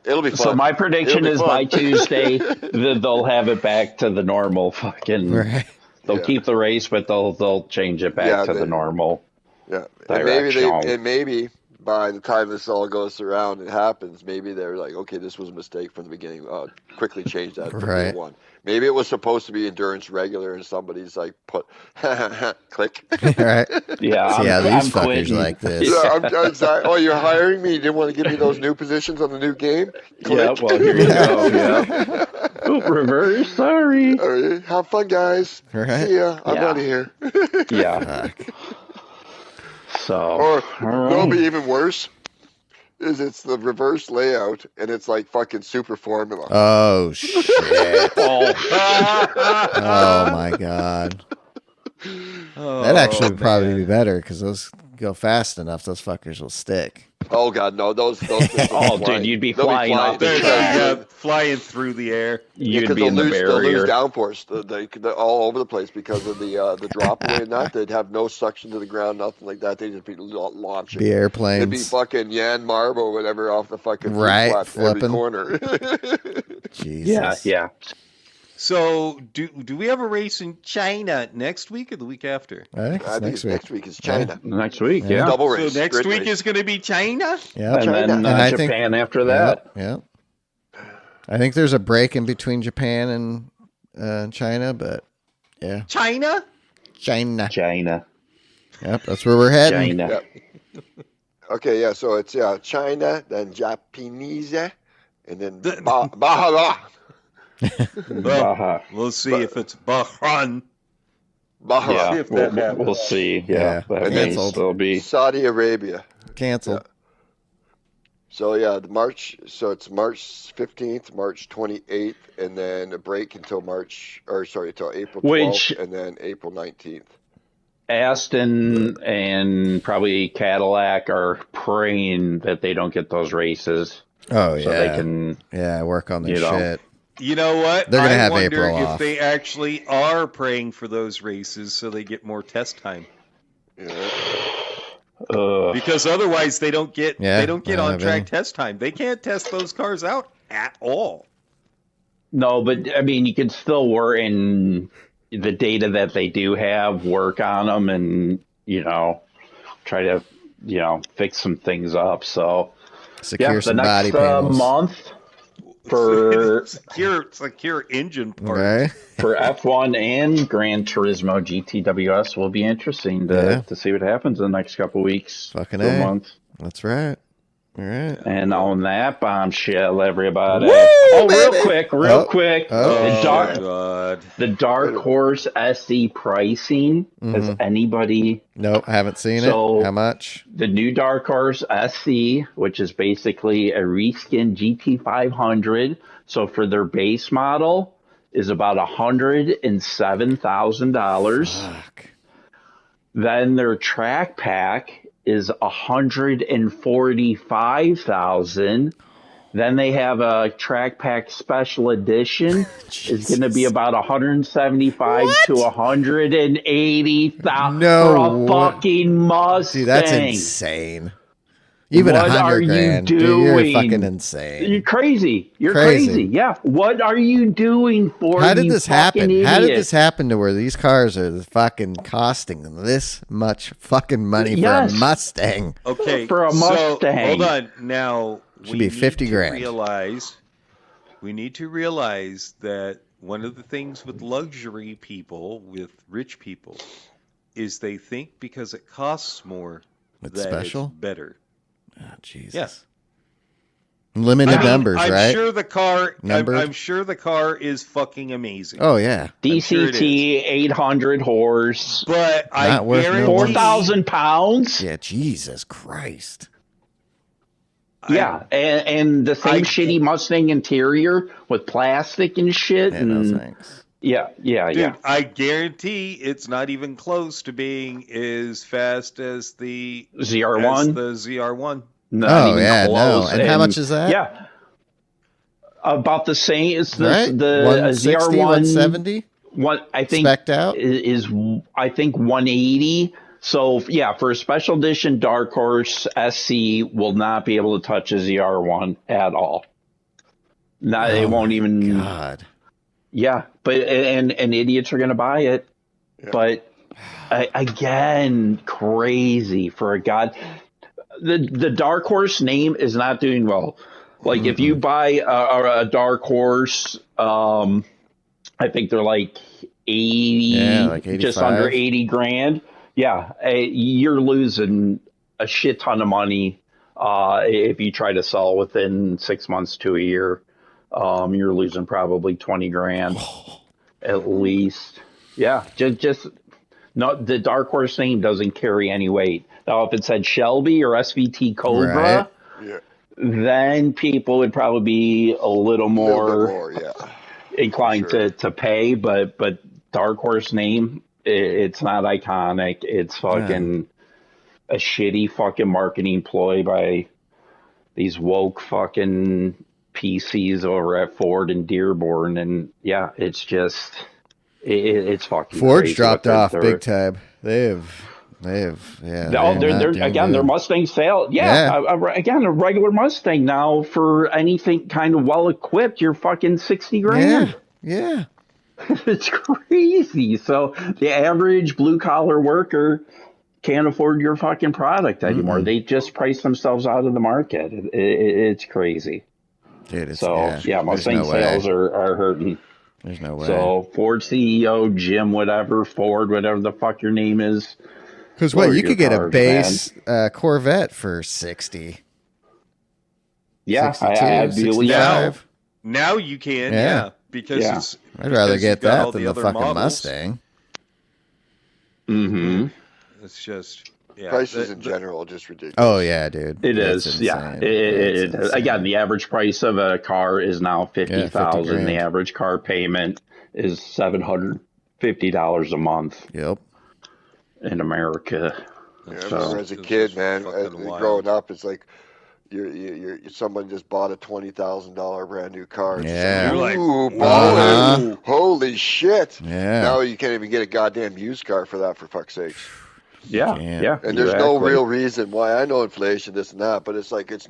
it'll be fun. So my prediction It'll be is by fun. Tuesday they'll have it back to the normal fucking. Right. They'll Yeah. keep the race, but they'll change it back Yeah, to the normal Yeah, direction. and maybe by the time this all goes around and happens, maybe they're like, okay, this was a mistake from the beginning. Quickly change that from Right. day one. Maybe it was supposed to be endurance regular, and somebody's like, put click. Right. Yeah, See how these I'm fuckers quitting. like this. Yeah, exactly. Oh, you're hiring me? You didn't want to give me those new positions on the new game? Yeah, Click. well, here you go. Yeah. Oh, reverse. Sorry. All right, have fun, guys. Right. See ya. I'm Yeah. out of here. Yeah. Fuck. So. Or all what'll be right. even worse is it's the reverse layout, and it's like fucking super formula. Oh shit. Oh, Oh my god. That actually would probably be better because those go fast enough. Those fuckers will stick. Oh god, no! Those things will Oh, be dude, you'd be They'll flying off the There's track. flying through the air. You'd because be in the they'll lose barrier. downforce. They're all over the place because of the drop away and that. They'd have no suction to the ground, nothing like that. They'd just be launching. Be It'd be airplanes. fucking Jan Marbo or whatever off the fucking Right, flip flap every flipping. corner. Jesus. Yeah. So do we have a race in China next week or the week after? I think I think it's next week. is China. Next week, Yeah. yeah. Double race. So next grid week race. is going to be China? Yeah. And China. then And I think- Japan after that. Yeah. I think there's a break in between Japan and China, but yeah. China? China. China. Yep, that's where we're heading. China. Yep. Okay, yeah. So it's China, then Japanese, and then Bahrain. Baja. We'll see if it's Bahrain. Bahrain. Yeah, if that we'll happens. see. Yeah. Yeah, that And means canceled. it'll be. Saudi Arabia. Canceled. So yeah, it's March 15th, March 28th, and then a break until until April 12th, Which- and then April 19th. Aston and probably Cadillac are praying that they don't get those races, Oh, so yeah. they can. Yeah, work on their You know. shit. You know what? They're gonna I have wonder April if off. they actually are praying for those races so they get more test time. Yeah. Because otherwise they don't get Yeah, on I don't have track any. test time. They can't test those cars out at all. No, but I mean, you can still work in the data that they do have, work on them, and try to fix some things up. So Secure yeah, some the body next panels. month for secure engine parts. Right? for F1 and Gran Turismo GTWS will be interesting to see what happens in the next couple weeks. Fucking to a A. month. That's right. All right. And on that bombshell, everybody. Woo, real baby! quick. Oh. God. The Dark Horse SE pricing. Has anybody? Nope, I haven't seen So- it. How much? The new Dark Horse SE, which is basically a reskin GT500. So for their base model is about $107,000. Fuck. Then their track pack is $145,000. Then they have a track pack special edition. It's going to be about $175,000 to $180,000 No for a way. fucking Mustang. Dude, that's insane. Even What are $100,000. you Dude, you're doing? fucking insane. You're crazy. You're Crazy. crazy. Yeah. What are you doing for? How did you this fucking happen? How did idiot? this happen to where these cars are fucking costing this much fucking money for a Yes. Mustang? Okay. For a so, Mustang. hold on. Now Should be 50 grand. We need to realize that one of the things with luxury people, with rich people, is they think because it costs more It's that special? it's better. Oh, Jesus. Yes. Limited I mean, numbers, I'm right? Sure the car. Numbered? I'm sure the car is fucking amazing. Oh, yeah. sure it DCT 800 horse, But I Not worth no guarantee 4,000 pounds. Yeah, Jesus Christ. Yeah, and the same I- shitty Mustang interior with plastic and shit. Yeah, no and thanks. yeah. Dude, I guarantee it's not even close to being as fast as the ZR1. The ZR1. Not Oh, even yeah, no. close. And how much is that? Yeah, about the same. It's the Right? the 160, ZR1 170? One I think Spec'd out? is I think 180. So yeah, for a special edition Dark Horse SC will not be able to touch a ZR1 at all. Not it won't even. God. Yeah, but and idiots are going to buy it. Yeah. But again, crazy for a god. The Dark Horse name is not doing well. Like if you buy a Dark Horse, I think they're like 80, Yeah, like just 85. under 80 grand. Yeah, you're losing a shit ton of money if you try to sell within 6 months to a year. You're losing probably 20 grand at least. Yeah, just no. The Dark Horse name doesn't carry any weight. Now, if it said Shelby or SVT Cobra, Right. Yeah. then people would probably be a little A little more, bit more, yeah. inclined Sure. to pay. But Dark Horse name, it's not iconic. It's fucking a shitty fucking marketing ploy by these woke fucking PCs over at Ford and Dearborn, and yeah, it's just it's fucking. Ford's crazy dropped what off they're- big time. They have, yeah. Oh, they're not they're doing again, good. their Mustang sale. Yeah. Again, a regular Mustang now for anything kind of well equipped, you're fucking 60 grand. Yeah. It's crazy. So the average blue collar worker can't afford your fucking product anymore. They just price themselves out of the market. It's crazy. Dude, it's, So there's Mustang no way. sales are hurting. There's no way. So Ford CEO Jim, whatever, Ford, whatever the fuck your name is. Because lower you your could get a cars, base Corvette for 60. Yeah, 62, I believe 65. Now you can, Yeah. because Yeah. it's. I'd rather because get you've got that all than the other fucking models. Mustang. Mm-hmm. It's just Prices in general are just ridiculous. Oh, yeah, dude. It It's is, insane. yeah. It's insane. Again, the average price of a car is now $50,000. $50,000. The average car payment is $750 a month Yep. in America. Yeah, I So- remember as a it's kid, just man, fucking wild. growing up, it's like someone just bought a $20,000 brand new car. It's Yeah. just like, You're ooh, like, baller. Uh-huh. Holy shit. Yeah. Now you can't even get a goddamn used car for that, for fuck's sakes. Yeah, can't. yeah. And there's no exactly. real reason why. I know inflation, this and that, but it's like there's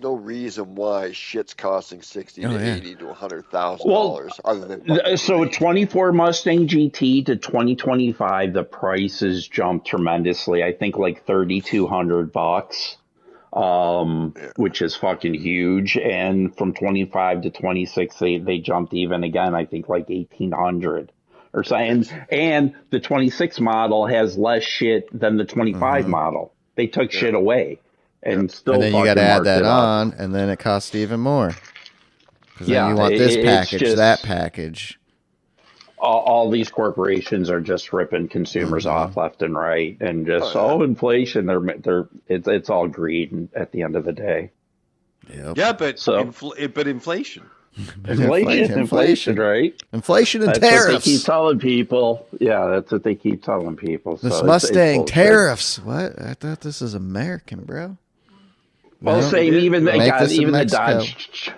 no reason why shit's costing $60 to yeah. $80 to $100,000 other than fucking So rate. 24 Mustang GT to 2025, the prices jumped tremendously. I think like $3,200, which is fucking huge. And from 25 to 26, they jumped even again. I think like 1,800 or so. And the 26 model has less shit than the 25 model. They took shit away, and still. And then you got to add that on, and then it costs even more. Because then you want this it's package, just- that package. all these corporations are just ripping consumers off left and right, and just inflation. It's all greed at the end of the day. Yep. Yeah, but So- but inflation. Inflation, right? Inflation and That's tariffs. what they keep telling people. Yeah, that's what they keep telling people. This So Mustang bullshit. tariffs. What? I thought this is American, bro. Well, No. same even the Make this in even the Mexico. Dodge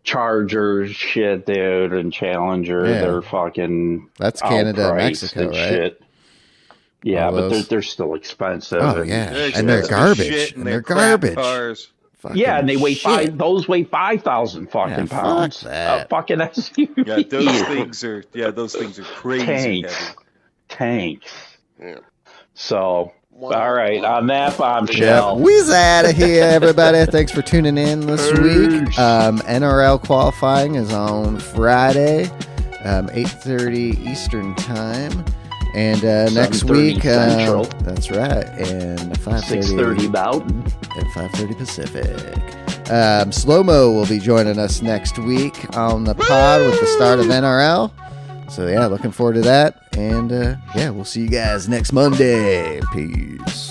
Charger shit, dude, and Challenger. Yeah. They're fucking. That's Canada and outpriced Mexico, and right? Shit. Yeah, All but they're still expensive. Oh, and- yeah. They're And they're expensive garbage. shit, And they're they're crap garbage. Cars. Fucking Yeah, and they weigh shit. Those weigh 5,000 fucking Yeah, fuck pounds. that. Fucking SUV. Yeah, those things are crazy Tanks. heavy. Tanks. Yeah. So, all right, on that Yep. bombshell. We's out of here, everybody. Thanks for tuning in this week. NRL qualifying is on Friday, 8:30 Eastern time. And next 7:30 week, Central. that's right, and 6:30 Mountain. and 5:30 Pacific. Slow-Mo will be joining us next week on the pod with the start of NRL. So, yeah, looking forward to that. And, yeah, we'll see you guys next Monday. Peace.